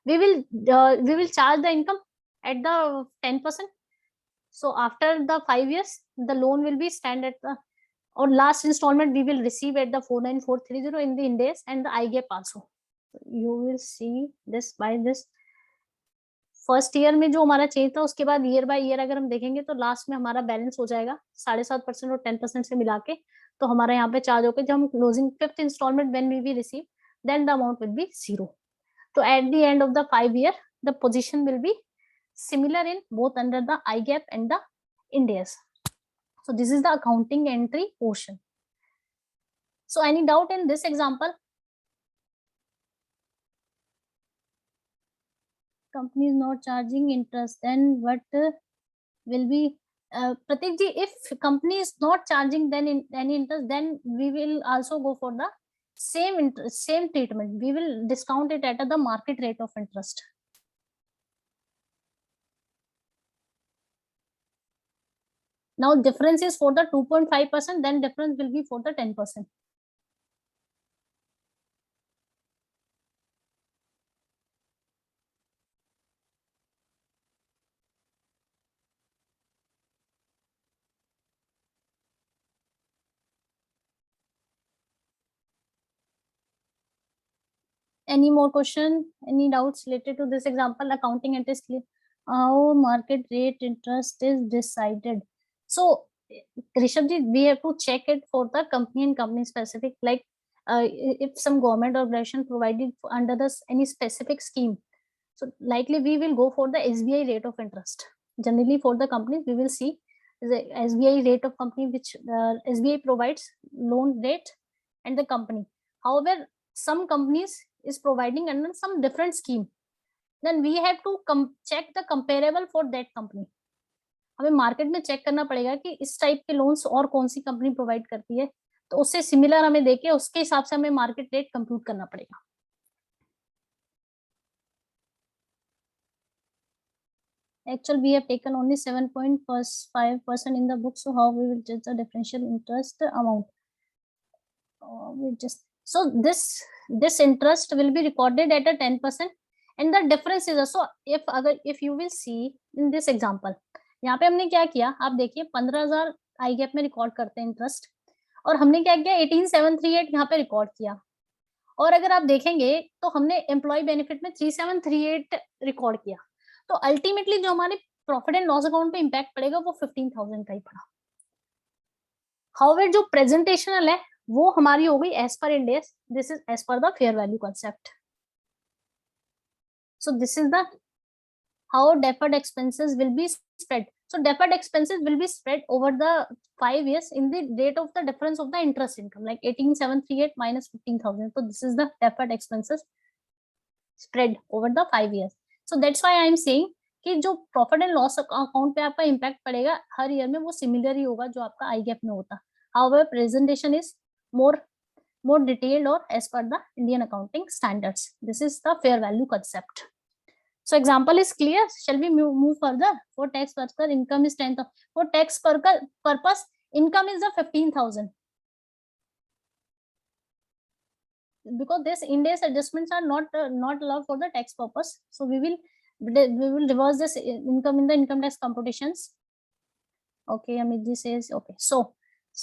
we will charge the income at the 10%. So after the 5 years, the loan will be stand at the, or last installment we will receive at the 49430 in the Ind AS and the IGAP also. You will see this by this first year में जो हमारा change था, उसके बाद year by year अगर हम देखेंगे तो लास्ट में हमारा बैलेंस हो जाएगा 7.5% और 10% से मिला के। तो हमारा यहाँ पे चार्ज होकर जब हम closing fifth installment when we receive then the amount will be zero. तो at the end of the 5 year the position will be similar in both under the IGAP and the Ind AS. So this is the accounting entry portion. So any doubt in this example? Company is not charging interest, then what will be, Pratik ji, if company is not charging then in any interest, then we will also go for the same interest, same treatment. We will discount it at the market rate of interest. Now difference is for the 2.5%, then difference will be for the 10%. Any more question? Any doubts related to this example? Accounting interest clear. How market rate interest is decided? So, Rishabh ji, we have to check it for the company and company specific. Like, if some government organization provided under this any specific scheme, so likely we will go for the SBI rate of interest. Generally, for the companies, we will see the SBI rate of company which SBI provides loan rate and the company. However, some companies is providing under some different scheme, then we have to check the comparable for that company. हमें market में check करना पड़ेगा कि इस type के loans और कौन सी company provide करती है, तो उससे सिमिलर हमें देके उसके हिसाब से हमें मार्केट रेट कंप्यूट करना पड़ेगा। Actually, we have taken only 7.5% in the book, so how we will judge the differential interest amount? We just, so this interest will be recorded at a 10%, and the difference is also, if you will see in this example, यहाँ पे हमने क्या किया, आप देखिए 15,000 आई GAAP में record करते हैं इंटरेस्ट, और हमने क्या किया 18,738 यहाँ पे रिकॉर्ड किया। और अगर आप देखेंगे तो हमने एम्प्लॉय बेनिफिट में 3,738 रिकॉर्ड किया। तो अल्टीमेटली जो हमारे प्रॉफिट एंड लॉस अकाउंट पे इम्पैक्ट पड़ेगा वो 15,000 का ही पड़ा। हाउएवर जो प्रेजेंटेशनल है वो हमारी हो गई as per Ind AS, this is as per the fair value concept. So this is the how deferred expenses will be spread. So deferred expenses will be spread over the 5 years in the rate of the difference of the interest income, like 18,738 minus 15,000. So this is the deferred expenses spread over the 5 years. So that's why I am saying कि जो profit and loss account पे आपका impact पड़ेगा हर year में वो similar ही होगा जो आपका आई गैप में होता. However presentation is more detailed or as per the Indian accounting standards. This is the fair value concept. So example is clear. Shall we move further? For tax purpose, income is 10,000. For tax purpose, income is the 15,000. Because this Ind AS adjustments are not allowed for the tax purpose. So we will reverse this income in the income tax computations. Okay, Amit ji says okay. So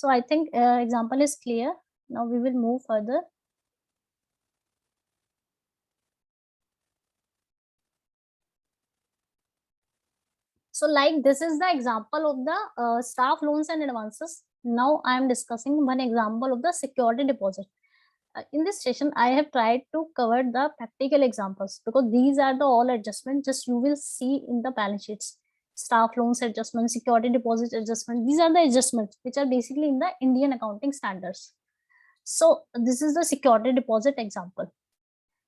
I think example is clear. Now we will move further. So like this is the example of the staff loans and advances. Now I am discussing one example of the security deposit. In this session, I have tried to cover the practical examples because these are the all adjustments just you will see in the balance sheets. Staff loans adjustment, security deposit adjustment. These are the adjustments which are basically in the Indian accounting standards. So this is the security deposit example.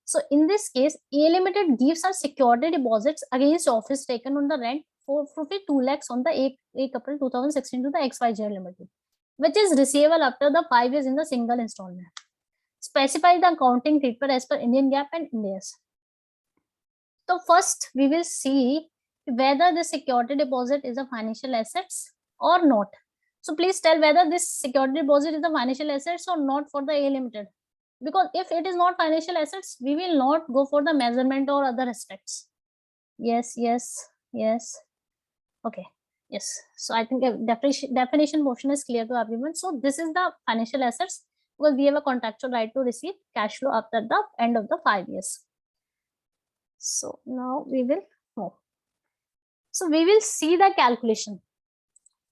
So in this case, A Limited gives us security deposits against office taken on the rent for rupees 2 lakhs on the 8 April 2016 to the XYZ Limited, which is receivable after the 5 years in the single installment. Specify the accounting treatment as per Indian GAAP and Ind AS. So first we will see whether the security deposit is a financial assets or not. So please tell whether this security deposit is a financial assets or not for the A Limited. Because if it is not financial assets, we will not go for the measurement or other aspects. Yes. Okay. Yes. So I think definition portion is clear to everyone. So this is the financial assets because we have a contractual right to receive cash flow after the end of the 5 years. So now we will move. So we will see the calculation.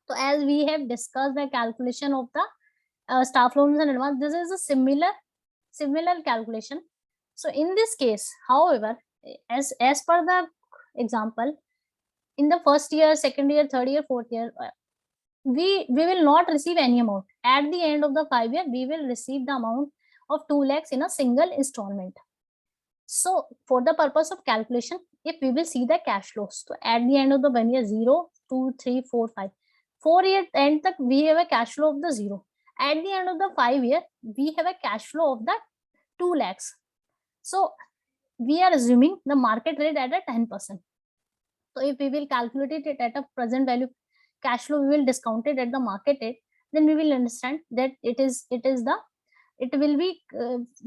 So as we have discussed the calculation of the staff loans and advance, this is a similar calculation. So in this case, however, as per the example, in the first year, second year, third year, fourth year, we will not receive any amount. At the end of the 5 year, we will receive the amount of 2 lakhs in a single installment. So for the purpose of calculation, if we will see the cash flows, so at the end of the 1 year, 0, 2, 3, 4, 5. 4 year end tak we have a cash flow of the 0. At the end of the 5 year, we have a cash flow of the 2 lakhs. So we are assuming the market rate at a 10%. So if we will calculate it at a present value cash flow, we will discount it at the market rate, then we will understand that it will be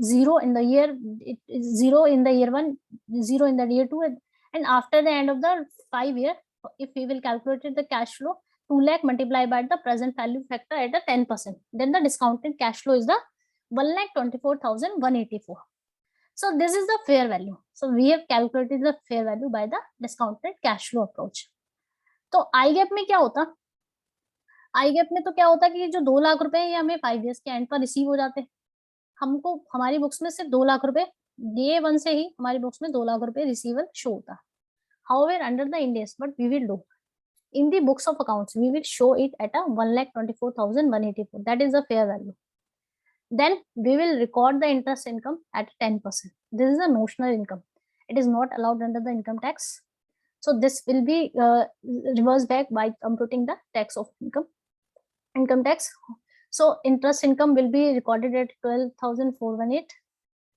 0 in the year, it is 0 in the year 1, 0 in the year 2, and after the end of the 5 year, if we will calculate the cash flow, 2 lakh multiplied by the present value factor at a 10%, then the discounted cash flow is the 1,24,184. So this is the fair value. So we have calculated the fair value by the discounted cash flow approach. तो आई GAAP में क्या होता, आई GAAP में तो क्या होता कि जो 2 लाख रुपए ये हमें 5 इयर्स के एंड पर रिसीव हो जाते, हमको हमारी बुक्स में सिर्फ 2 लाख रुपए डे 1 से ही हमारी बुक्स में 2 लाख रुपए रिसीवल शो होता. However, under the Ind AS, what we will do in the books of accounts, we will show it at a 1,24,184. That is the fair value. Then we will record the interest income at 10%. This is a notional income. It is not allowed under the income tax. So this will be reversed back by computing the tax of income tax. So interest income will be recorded at 12,418.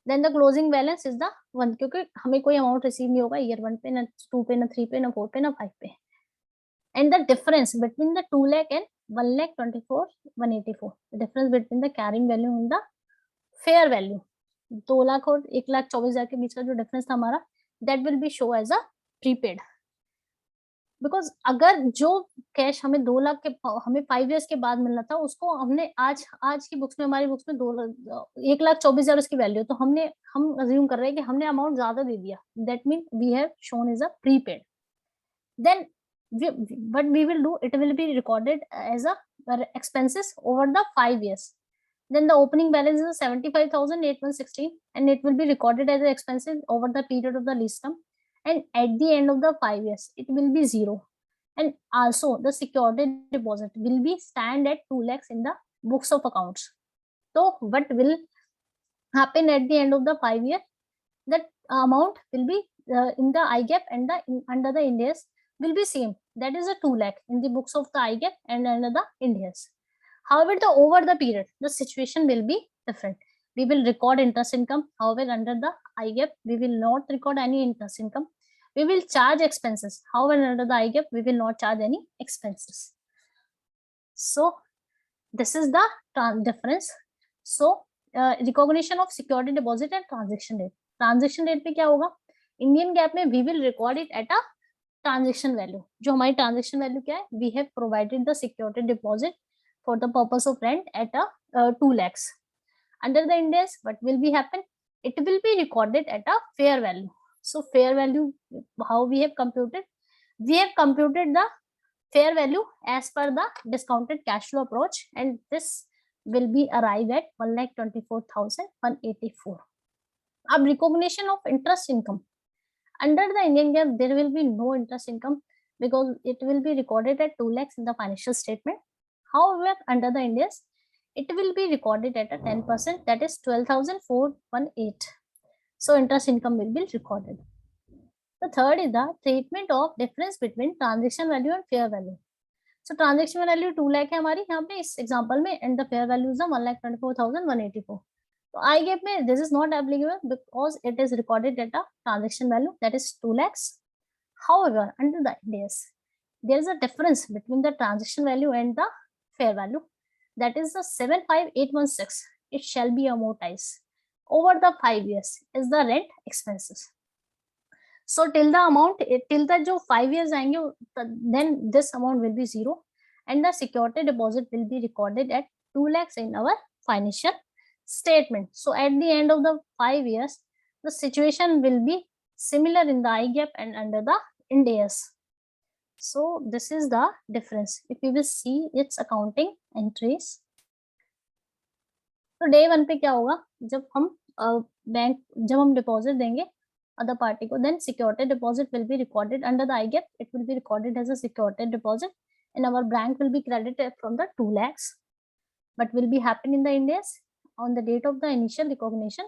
Then the closing balance is the 1, क्योंकि हमें कोई amount receive नहीं होगा year 1 पे, ना 2 पे, ना 3 पे, ना 4 पे, ना 5 पे. And the difference between the 2 lakh and 1,24,184, the difference between the carrying value and the fair value, 2 lakh और 1,24,000 के बीच का जो difference था हमारा, that will be show as a prepaid. Because अगर जो कैश हमें 2 लाख के हमें 5 इयर्स के बाद मिलना था, उसको हमने आज की बुक्स में, हमारी बुक्स में 1,24,000 उसकी वैल्यू, तो हम अज्यूम कर रहे हैं कि हमने अमाउंट ज्यादा दे दिया. That mean we have shown is a prepaid. Then what we will do, it will be recorded as a expenses over the 5 years. Then the opening balance is 75,816 and it will be recorded as expenses over the period of the lease term. and at the end of the 5 years it will be 0. And also the security deposit will be stand at 2 lakhs in the books of accounts. So what will happen at the end of the 5 year? That amount will be in the IGAP and under the Ind AS will be same. That is a 2 lakh in the books of the IGAP and under the Ind AS. However, over the period, the situation will be different. We will record interest income. However, under the IGAP, we will not record any interest income. We will charge expenses. However, under the IGAP, we will not charge any expenses. So this is the difference. So recognition of security deposit and transaction date. Transaction date पे क्या होगा? Indian GAAP में we will record it at a transaction value. जो हमारी transaction value क्या है? We have provided the security deposit for the purpose of rent at a 2 lakhs. Under the Ind AS, what will be happen? It will be recorded at a fair value. So fair value, how we have computed? We have computed the fair value as per the discounted cash flow approach, and this will be arrived at 1,24,184. अब recognition of interest income. Under the Indian GAAP, there will be no interest income because it will be recorded at 2 lakhs in the financial statement. However, under the Ind AS, it will be recorded at a 10%, that is 12,418. So interest income will be recorded. The third is the treatment of difference between transaction value and fair value. So transaction value 2 lakh है हमारी यहाँ पे इस example में, and the fair value is 1,24,184. So IGAP में this is not applicable because it is recorded at a transaction value, that is 2 lakhs. However, under the Ind AS, there is a difference between the transaction value and the fair value, that is the 75816. It shall be amortized over the 5 years as the rent expenses. So till the amount, till the जो 5 years आएंगे, then this amount will be 0, and the security deposit will be recorded at 2 lakhs in our financial statement. So at the end of the 5 years, the situation will be similar in the IGAP and under the Ind AS. So this is the difference. If you will see its accounting entries, तो day 1 पे क्या होगा? जब हम bank जब हम deposit देंगे other party को, then security deposit will be recorded under the IGAP. It will be recorded as a security deposit, and our bank will be credited from the 2 lakhs. But will be happen in the Ind AS on the date of the initial recognition,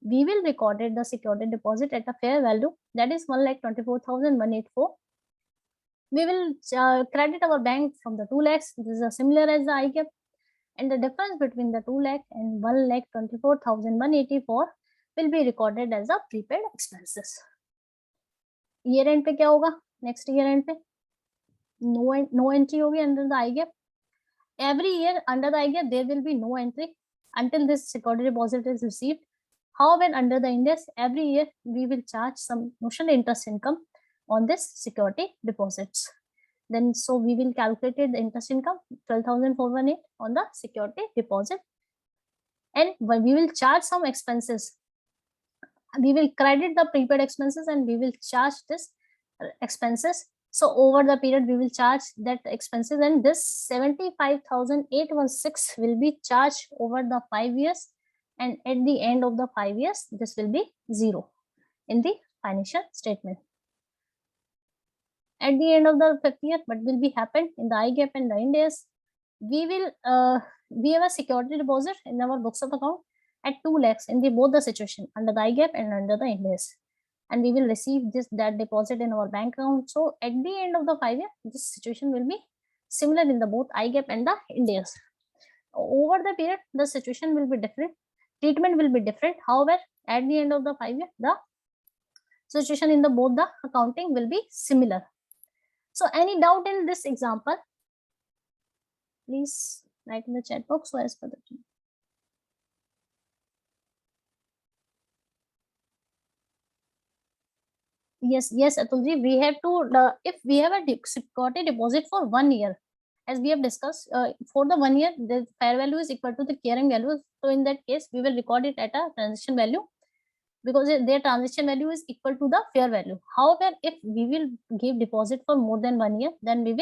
we will record the security deposit at a fair value, that is 1,24,184. We will credit our bank from the 2 lakhs. This is similar as the IGAP, and the difference between the 2 lakh and 1,24,184 will be recorded as a prepaid expenses. Year end पे क्या होगा? Next year end पे no entry होगी under the IGAP. Every year under the IGAP there will be no entry until this security deposit is received. However, under the Ind AS, every year we will charge some notional interest income on this security deposits. Then so we will calculate the interest income 12,418 on the security deposit, and we will charge some expenses. We will credit the prepaid expenses and we will charge this expenses. So over the period we will charge that expenses, and this 75,816 will be charged over the 5 years, and at the end of the 5 years this will be 0 in the financial statement. At the end of the 5th year, what will be happen in the IGAP and the Ind AS? We will we have a security deposit in our books of account at 2 lakhs in the both the situation, under the IGAP and under the Ind AS, and we will receive that deposit in our bank account. So at the end of the 5 year, this situation will be similar in the both IGAP and the Ind AS. Over the period, the situation will be different, treatment will be different. However, at the end of the 5 year, the situation in the both the accounting will be similar. So any doubt in this example, please write in the chat box so as per the team. Yes, Atulji, we have to, if we have a security deposit for 1 year, as we have discussed, for the 1 year, the fair value is equal to the carrying value. So in that case, we will record it at a transaction value because their transaction value is equal to the fair value. However, if we will give deposit for more than 1 year, then we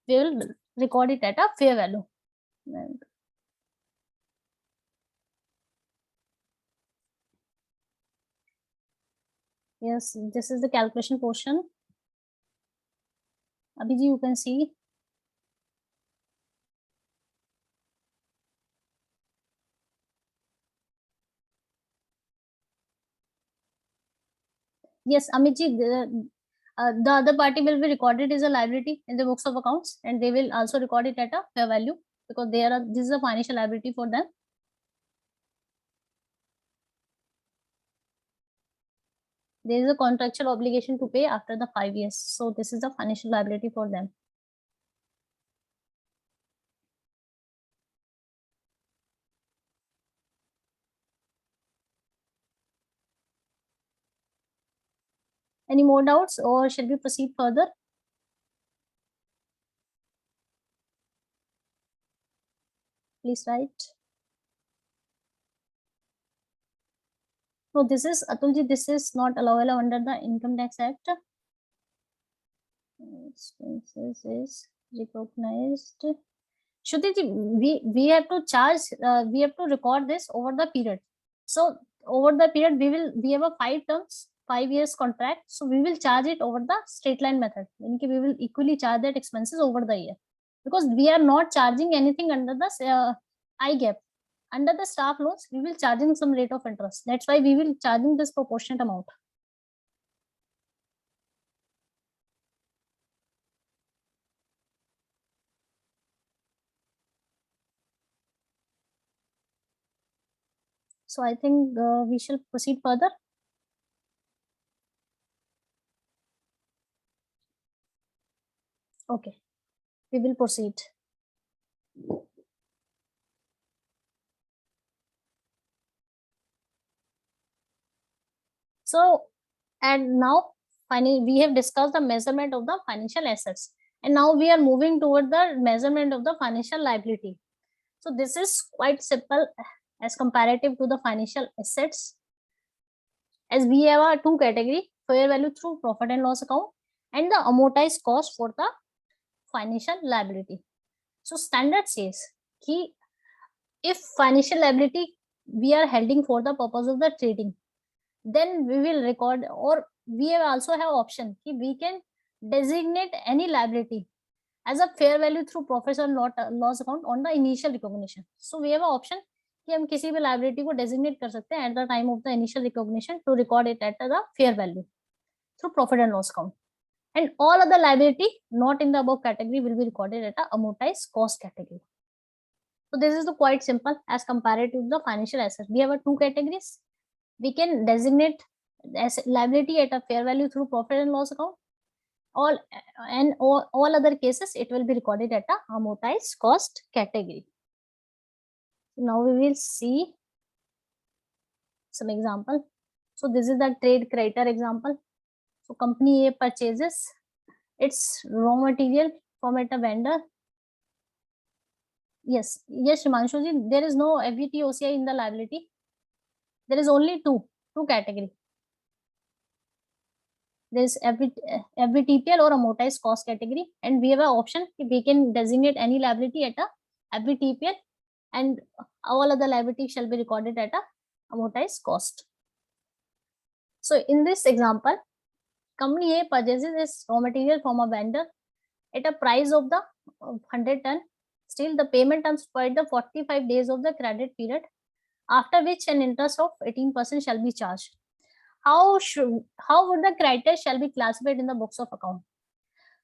will record it at a fair value. Yes, this is the calculation portion. Abhiji, you can see. Yes, Amitji, the other party will be recorded as a liability in the books of accounts, and they will also record it at a fair value because this is a financial liability for them. There is a contractual obligation to pay after the 5 years. So this is the financial liability for them. Any more doubts, or shall we proceed further? Please write. No, this is Atulji, this is not allowable under the Income Tax Act. Expenses is recognized. Shruti, we have to charge, we have to record this over the period. So over the period, we have a 5 terms, 5 years contract. So we will charge it over the straight line method. Meaning we will equally charge that expenses over the year, because we are not charging anything under the IGAP. Under the staff loans, we will charging some rate of interest. That's why we will charging this proportionate amount. So I think we shall proceed further. Okay, we will proceed. So, and now finally we have discussed the measurement of the financial assets, and now we are moving toward the measurement of the financial liability. So this is quite simple as comparative to the financial assets, as we have a two category: fair value through profit and loss account and the amortized cost for the financial liability. So standard says ki if financial liability we are holding for the purpose of the trading, then we will record, or we also have option ki we can designate any liability as a fair value through profit and loss account on the initial recognition. So we have an option कि हम किसी भी liability को designate कर सकते हैं at the time of the initial recognition to record it at the fair value through profit and loss account, and all other liability not in the above category will be recorded at a amortized cost category. So this is the quite simple as compared to the financial assets. We have a two categories. We can designate as liability at a fair value through profit and loss account. All other cases it will be recorded at a amortized cost category. Now we will see some example. So this is the trade creditor example. So company A purchases its raw material from a vendor. Yes, Himanshu ji, there is no FVT OCI in the liability. There is only two category. There is FVTPL or amortized cost category, and we have an option we can designate any liability at a FVTPL, and all other liability shall be recorded at a amortized cost. So in this example, company A purchases its raw material from a vendor at a price of the 100 ton. Still, the payment terms for the 45 days of the credit period, after which an interest of 18% shall be charged. How would the creditor shall be classified in the books of account?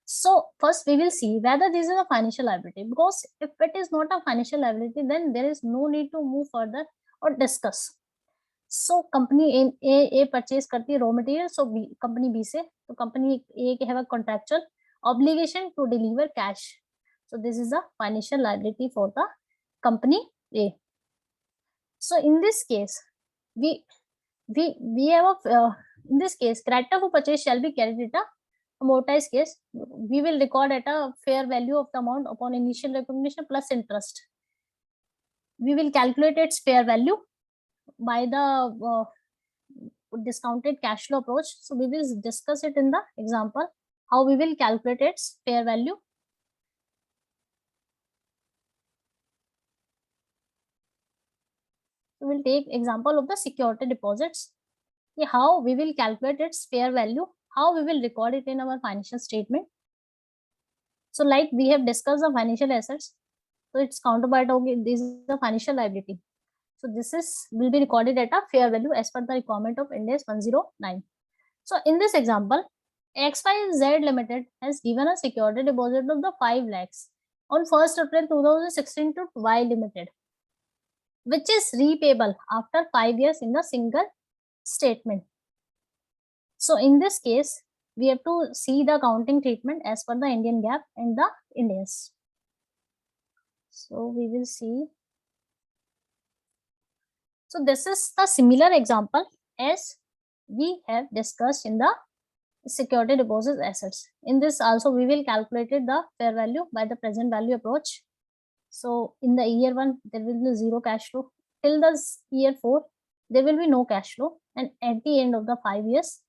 So first we will see whether this is a financial liability, because if it is not a financial liability, then there is no need to move further or discuss. So company A purchase करती है raw material, so company B से, तो company A have a contractual obligation to deliver cash. So this is a financial liability for the company A. So in this case, we have a in this case, creditor who purchase shall be carried at a amortized case. We will record at a fair value of the amount upon initial recognition plus interest. We will calculate its fair value by the discounted cash flow approach. So we will discuss it in the example how we will calculate its fair value. We will take example of the security deposits. how we will calculate its fair value, how we will record it in our financial statement. So like we have discussed the financial assets, so its counterpart होगी, this is the financial liability. So this is will be recorded at a fair value as per the requirement of Ind AS 109. So in this example, XYZ Limited has given a security deposit of the 5 lakhs on 1st April 2016 to Y Limited, which is repayable after 5 years in the single statement. So in this case, we have to see the accounting treatment as per the Indian GAAP and the Ind AS. So we will see. So this is the similar example as we have discussed in the security deposit assets. In this also we will calculate the fair value by the present value approach. So in the year 1 there will be zero cash flow, till the year 4 there will be no cash flow, and at the end of the 5 years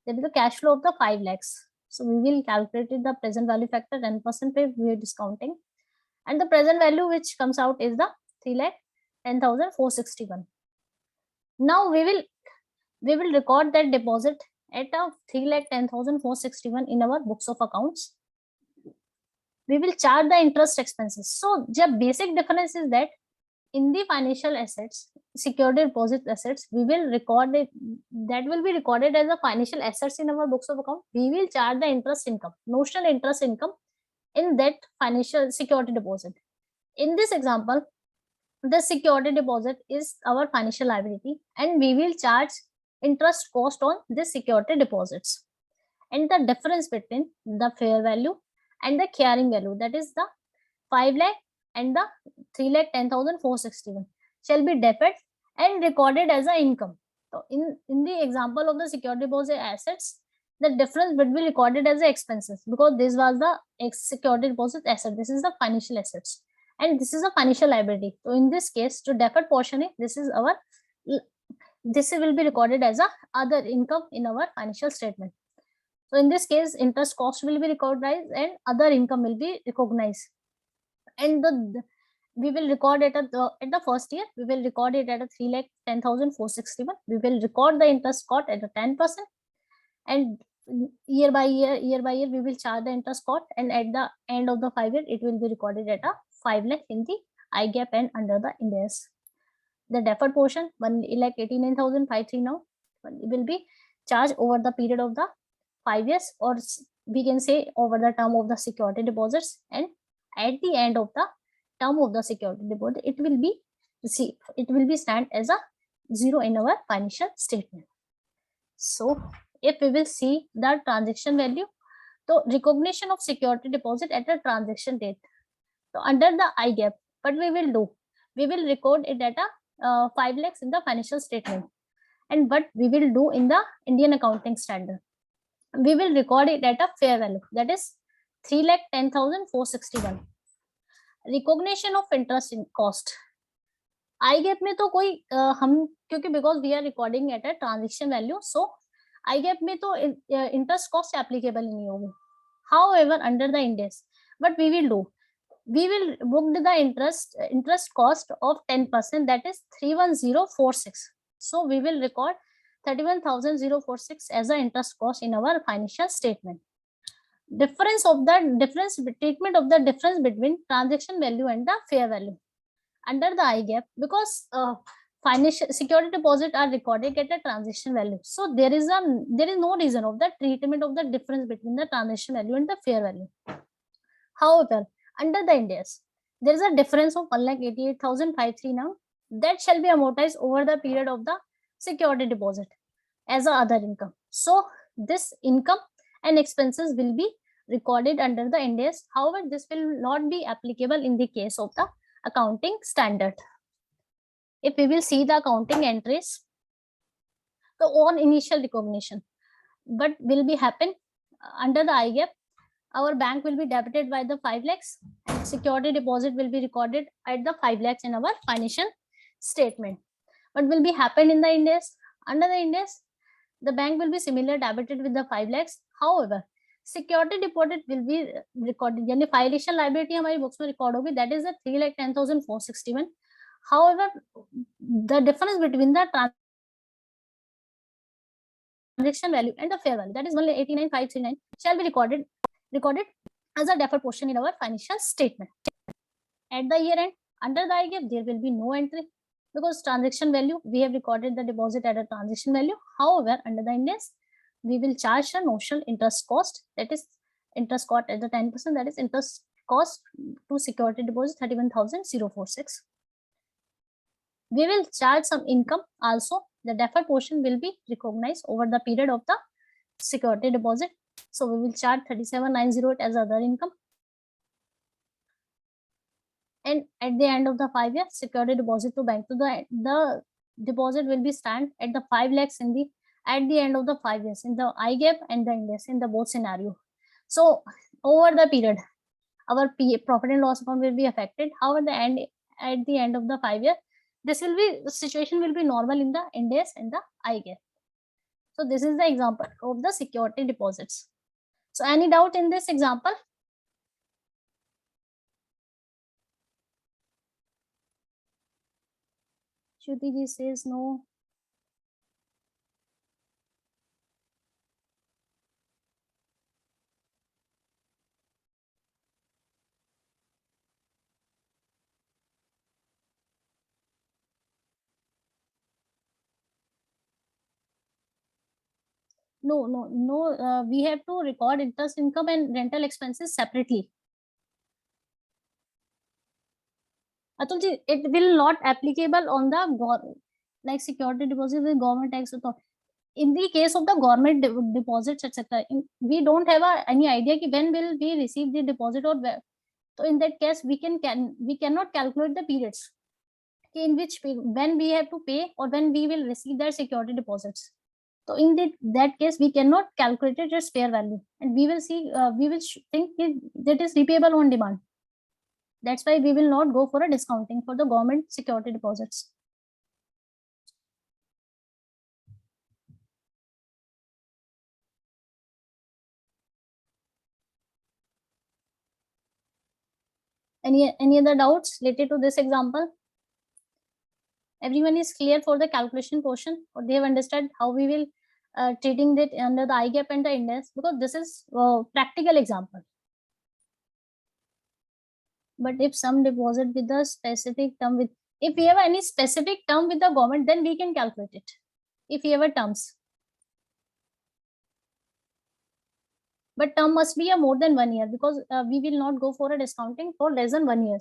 there will be the cash flow of the 5 lakhs. So we will calculate the present value factor 10% we are discounting, and the present value which comes out is the 3,10,461. Now we will record that deposit at a 3,10,461 in our books of accounts. We will charge the interest expenses. So the basic difference is that in the financial assets, security deposit assets, we will record it, that will be recorded as a financial assets in our books of account. We will charge the interest income, notional interest income in that financial security deposit. In this example, the security deposit is our financial liability, and we will charge interest cost on this security deposits. And the difference between the fair value and the carrying value, that is the 5 lakh and the 3,10,461, shall be debited and recorded as an income. So in the example of the security deposit assets, the difference will be recorded as expenses, because this was the security deposit asset, this is the financial assets, and this is a financial liability. So in this case, to deferred portion, this will be recorded as a other income in our financial statement. So in this case, interest cost will be recognized and other income will be recognized. And we will record it at the first year, we will record it at a 3,10,461. We will record the interest cost at a 10%, and year by year we will charge the interest cost, and at the end of the 5 years it will be recorded at a 5 lakh in the IGAAP and under the Ind AS. The deferred portion 1,89,539 now will be charged over the period of the 5 years, or we can say over the term of the security deposits, and at the end of the term of the security deposit it will be stand as a zero in our financial statement. So if we will see the transaction value, so recognition of security deposit at a transaction date. So under the IGAAP, what we will do, we will record it at a 5 lakhs in the financial statement. And what we will do in the Indian accounting standard, we will record it at a fair value, that is 3,10,461. Recognition of interest in cost, IGAAP में तो कोई हम क्योंकि because we are recording at a transaction value, so IGAAP में तो interest cost applicable नहीं होगी. However, under the Ind AS, what we will do, we will book the interest cost of 10%, that is 31046. So we will record 31,046 as an interest cost in our financial statement. Treatment of the difference between transaction value and the fair value under the IGAAP, because financial security deposit are recorded at a transaction value, so there is no reason of the treatment of the difference between the transaction value and the fair value. However, under the Ind AS, there is a difference of 1,88,539 now that shall be amortized over the period of the security deposit as a other income. So this income and expenses will be recorded under the Ind AS. However, this will not be applicable in the case of the accounting standard. If we will see the accounting entries, so on initial recognition, what will be happen under the IGAAP, our bank will be debited by the 5 lakhs, and security deposit will be recorded at the 5 lakhs in our financial statement. What will be happen in the Ind AS? Under the Ind AS, the bank will be similar debited with the 5 lakhs. However, security deposit will be recorded, यानी financial liability हमारी books में record होगी, that is the 3,10,461. However, the difference between the transaction value and the fair value, that is 189,539, shall be recorded as a deferred portion in our financial statement. At the year end, under the IGAP, there will be no entry because transaction value, we have recorded the deposit at a transaction value. However, under the Ind AS, we will charge a notional interest cost, that is interest cost at the 10%, that is interest cost to security deposit 31,046. We will charge some income also. The deferred portion will be recognized over the period of the security deposit. So we will charge 37,908 as other income. And at the end of the 5 years, security deposit to bank, to the deposit will be stand at the 5 lakhs in the at the end of the 5 years in the IGAP and the Ind AS in the both scenario. So over the period, our profit and loss account will be affected. However, at the end of the 5 year, this will be the situation will be normal in the Ind AS and the IGAP. So this is the example of the security deposits. So any doubt in this example? Shruti ji says no. No. We have to record interest income and rental expenses separately. Atul ji, it will not applicable on the like security deposit with government tax. In the case of the government deposits, etc., we don't have any idea ki when will we receive the deposit or where. So in that case, we cannot calculate the periods in which when we have to pay or when we will receive their security deposits. So in that case, we cannot calculate it as fair value, and we will see we will think that is repayable on demand. That's why we will not go for a discounting for the government security deposits. Any other doubts related to this example? Everyone is clear for the calculation portion, or they have understood how we will treating it under the IGAP and the Ind AS, because this is practical example. But if some deposit with a specific term with, if we have any specific term with the government, then we can calculate it. If we have a terms, but term must be a more than 1 year, because we will not go for a discounting for less than 1 year.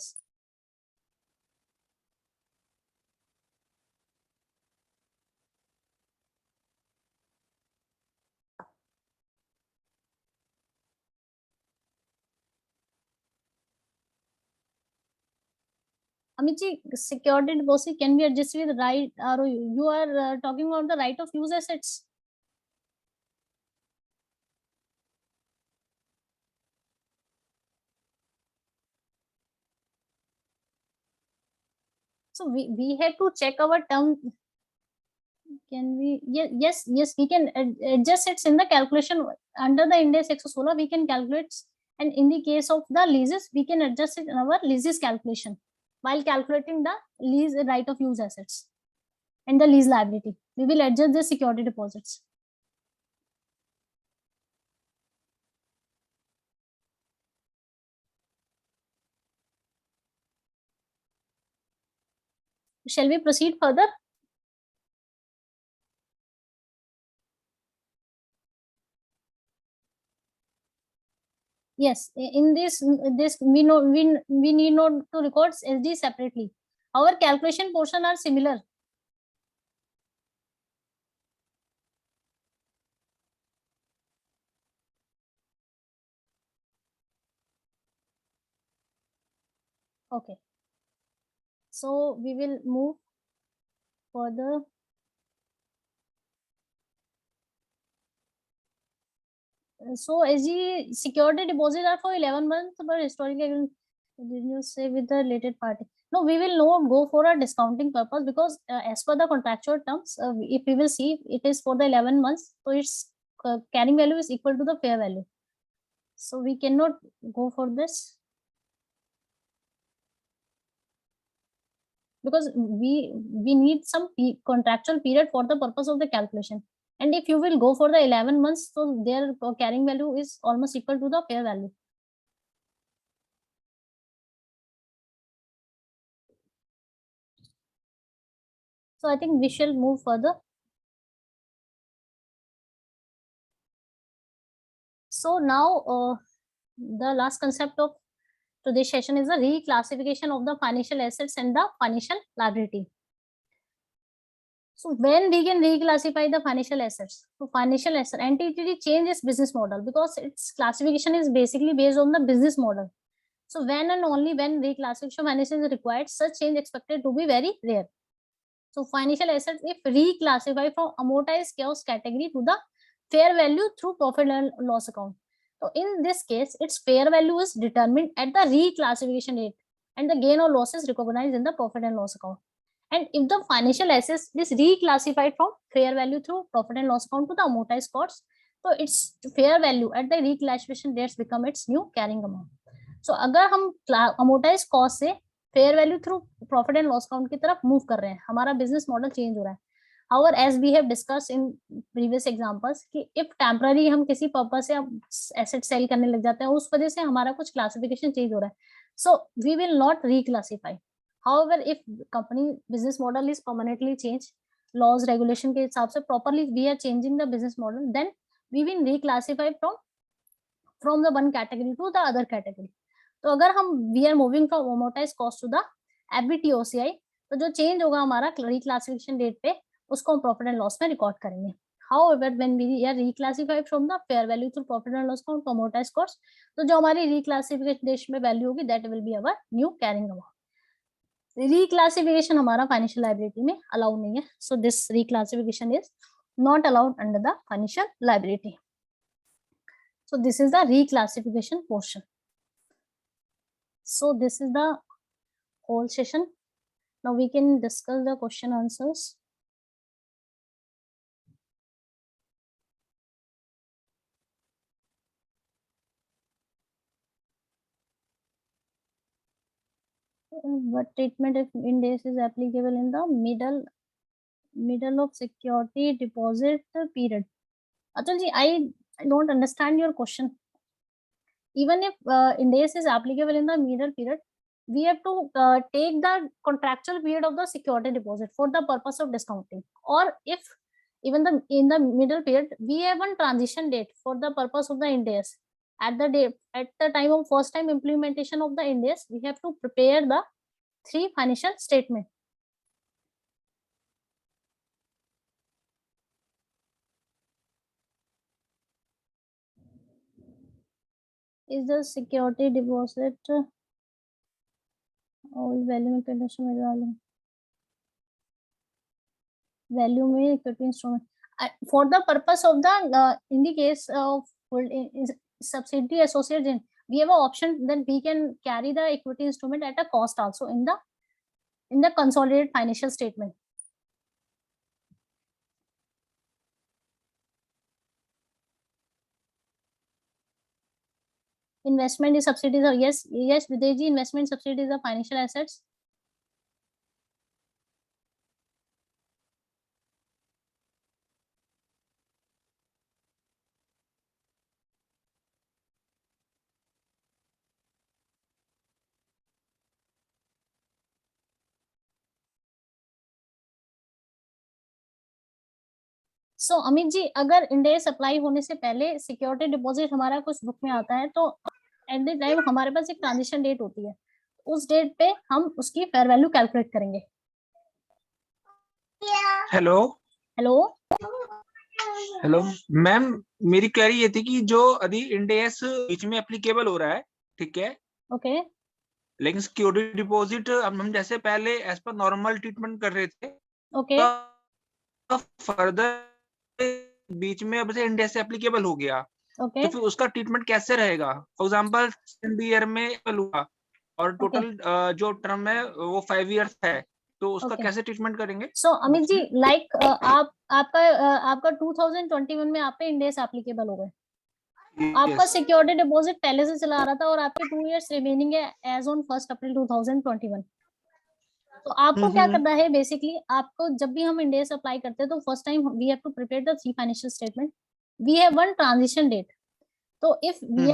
Amici, security deposit can be adjusted with right ROU. You are talking about the right of use assets. So we have to check our term. Can we? Yes, we can adjust it in the calculation under the Ind AS 116. We can calculate, and in the case of the leases, we can adjust it in our leases calculation while calculating the lease right of use assets and the lease liability. We will adjust the security deposits. Shall we proceed further? Yes, in this we know we need not to record SD separately. Our calculation portion are similar. Okay. So we will move further. So SG security deposit are for 11 months, but historically, did you say with the related party? No, we will not go for a discounting purpose, because as per the contractual terms, if we will see, it is for the 11 months, so its carrying value is equal to the fair value. So we cannot go for this, because we need some contractual period for the purpose of the calculation. And if you will go for the 11 months, so their carrying value is almost equal to the fair value. So I think we shall move further. So now the last concept of today's session is the reclassification of the financial assets and the financial liability. So when we can reclassify the financial assets, so financial asset entity changes business model because its classification is basically based on the business model. So when and only when reclassification of financial is required, such change expected to be very rare. So financial assets if reclassified from amortized cost category to the fair value through profit and loss account. So in this case, its fair value is determined at the reclassification date and the gain or loss is recognized in the profit and loss account. And if the financial assets is reclassified from fair value through profit and loss account to the amortized costs, so its fair value at the reclassification dates become its new carrying amount. So अगर हम amortized cost से fair value through profit and loss account की तरफ move कर रहे हैं, हमारा business model change हो रहा है. However, as we have discussed in previous examples कि if temporary हम किसी पर्पस से एसेट सेल करने लग जाते हैं, उस वजह से हमारा कुछ क्लासिफिकेशन चेंज हो रहा है, so we will not reclassify. However, if company business model is permanently changed, laws regulation के हिसाब से properly we are changing the business model, then we will reclassify from the one category to the other category. तो अगर हम we are moving from amortise cost to the FVTOCI, तो जो change होगा हमारा रिक्लासिफिकेशन डेट पे, उसको हम प्रॉफिट एंड लॉस में रिकॉर्ड करेंगे. However, when we are reclassified from the fair value to profit and loss account to amortized cost, तो जो हमारी reclassification में वैल्यू होगी that will be our new carrying amount. Reclassification हमारा financial liability में allow नहीं है, so this reclassification is not allowed under the financial liability. So this is the reclassification portion. So this is the whole session. Now we can discuss the question answers. What treatment if Ind AS is applicable in the middle of security deposit period? Atul ji, I don't understand your question. Even if Ind AS is applicable in the middle period, we have to take the contractual period of the security deposit for the purpose of discounting. Or if even in the middle period, we have one transition date for the purpose of the Ind AS. At the time of first time implementation of the Ind AS, we have to prepare the 3 financial statement. Is the security deposit all value condition में डालूं? Value में equity instrument for the purpose of the in the case of subsidiary associates, we have an option that we can carry the equity instrument at a cost also in the consolidated financial statement. Investment is subsidies are yes Videsh, investment subsidies are financial assets. सो अमित जी, अगर end S apply होने से पहले security deposit हमारा कुछ book में आता है, तो एट द टाइम हमारे पास एक ट्रांजिशन डेट होती है, उस डेट पे हम उसकी फेयर वैल्यू कैलकुलेट करेंगे. हेलो हेलो हेलो मैम, मेरी क्वेरी ये थी कि जो अभी इंड एस बीच में एप्लीकेबल हो रहा है, ठीक है, ओके, लेकिन सिक्योरिटी डिपॉजिट हम जैसे पहले एज पर नॉर्मल ट्रीटमेंट कर रहे थे, ओके, तो फर्दर बीच में अब से इंड एस एप्लीकेबल हो गया, ओके, तो फिर उसका ट्रीटमेंट कैसे रहेगा? फॉर एग्जांपल सेकंड ईयर में हुआ और टोटल जो टर्म है वो 5 इयर्स है, तो उसका कैसे ट्रीटमेंट करेंगे? सो अमित जी, लाइक आपका 2021 में आप पे इंड एस एप्लीकेबल हो गए, आपका सिक्योरिटी डिपॉजिट पहले से चला आ रहा था और आपके 2 इयर्स रिमेनिंग है एज ऑन 1 अप्रैल 2021. तो आपको क्या करना है बेसिकली, आपको जब भी हम इंडेस अप्लाई करते हैं तो first time we have to prepare the 3 financial statement. We have one transition date. So if we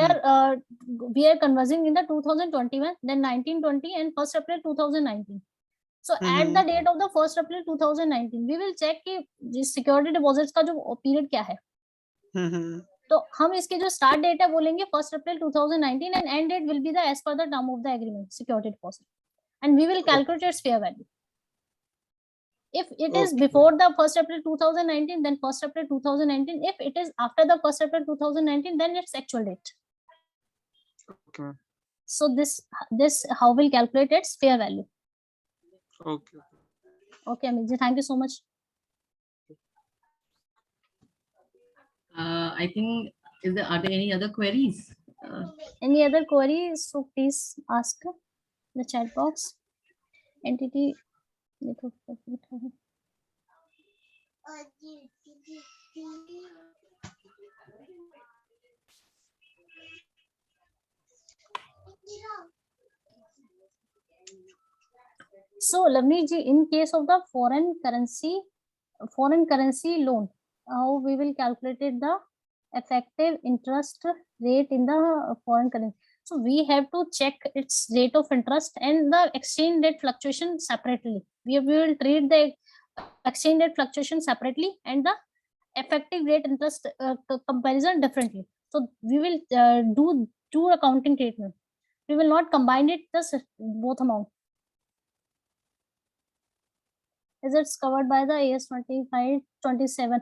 are conversing in the 2021, then 1920 and 1st April 2019. So at the date of the 1st April 2019, we will check कि security deposits का जो period क्या है. तो हम इसके जो start date है बोलेंगे 1st April 2019 and end date will be the as per the term of the agreement security deposit, and we will calculate its fair value. If it is before the 1st April 2019, then 1st April 2019. If it is after the 1st April 2019, then it's actual date. Okay. So this how we'll calculate its fair value. Okay. Okay, Amit ji, thank you so much. I think, are there any other queries? Any other queries? So please ask the chat box. Entity. So Lavneet ji, in case of the foreign currency loan, how we will calculate the effective interest rate in the foreign currency. So we have to check its rate of interest and the exchange rate fluctuation separately. We will treat the exchange rate fluctuation separately and the effective rate interest comparison differently. So we will do two accounting treatment. We will not combine it both amount. As it's covered by the AS 2527.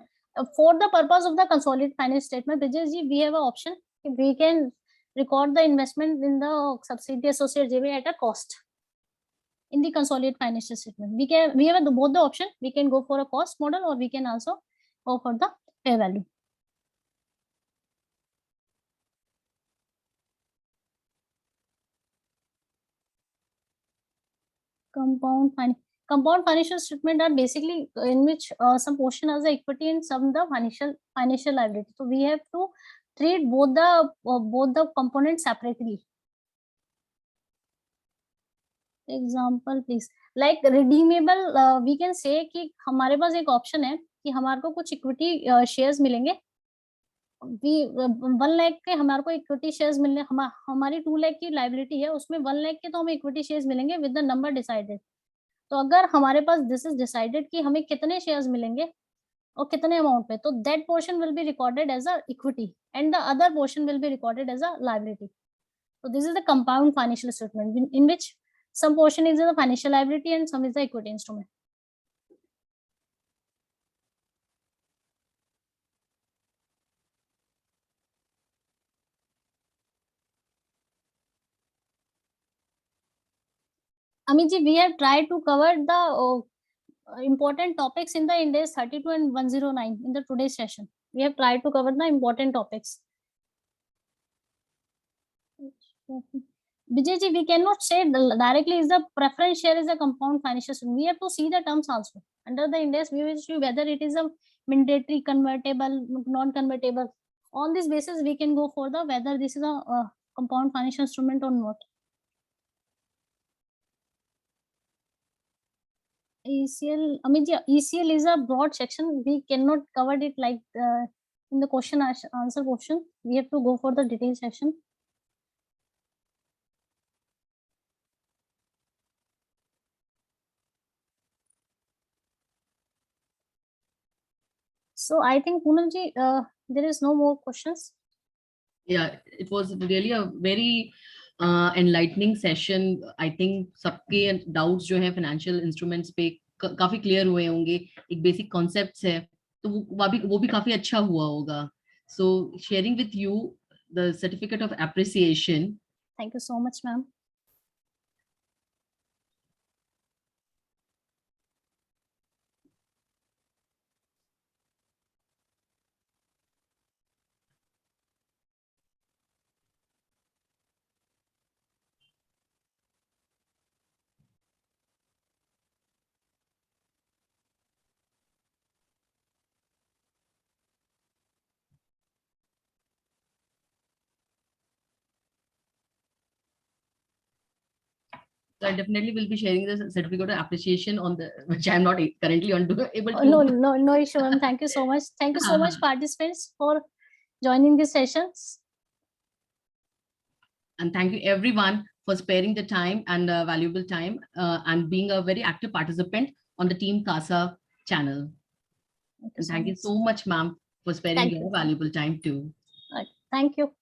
For the purpose of the consolidated finance statement, Brijesh ji, we have an option. We can record the investment in the subsidiary associate JV at a cost in the consolidated financial statement. We have both the option. We can go for a cost model or we can also go for the fair value. Compound financial statement are basically in which some portion as the equity and some the financial liability. So we have to treat both the components separately. Example please. Like redeemable, we can say कि हमारे पास एक option है कि हमारे को कुछ equity shares मिलेंगे. 1 लाख के हमारे को इक्विटी शेयर्स मिलने, हमारी 2 लाख की लाइबिलिटी है, उसमें 1 लाख के तो हमें इक्विटी शेयर्स मिलेंगे विद द नंबर डिसाइडेड. तो अगर हमारे पास दिस इज डिसाइडेड कि हमें कितने शेयर्स मिलेंगे और कितने अमाउंट पे, तो that portion will be recorded as a equity and the other portion will be recorded as a liability. So this is the compound financial statement in which some portion is the financial liability and some is the equity instrument. Amit ji, we have tried to cover the important topics in the Index 32 and 109 in the today's session. We have tried to cover the important topics. Vijay ji, we cannot say directly is the preference share is a compound financial statement. We have to see the terms also. Under the index, we will see whether it is a mandatory, convertible, non-convertible. On this basis, we can go for the whether this is a compound financial instrument or not. ECL, Amit ji, ECL is a broad section. We cannot cover it like in the question answer portion. We have to go for the detailed section. So I think Poonam ji, there is no more questions. Yeah, it was really a very enlightening session. I think सबके doubts जो है financial instruments पे काफी clear हुए होंगे. एक basic concepts है, तो वो भी काफी अच्छा हुआ होगा. So sharing with you the certificate of appreciation. Thank you so much, ma'am. So I definitely will be sharing this certificate of appreciation on the, which I'm not currently able to. No issue, ma'am. Thank you so much. Thank you so much, participants, for joining these sessions. And thank you everyone for sparing the time and valuable time and being a very active participant on the Team CASA channel. And thank you so much, ma'am, for sparing Thank your you. valuable time too. Thank you.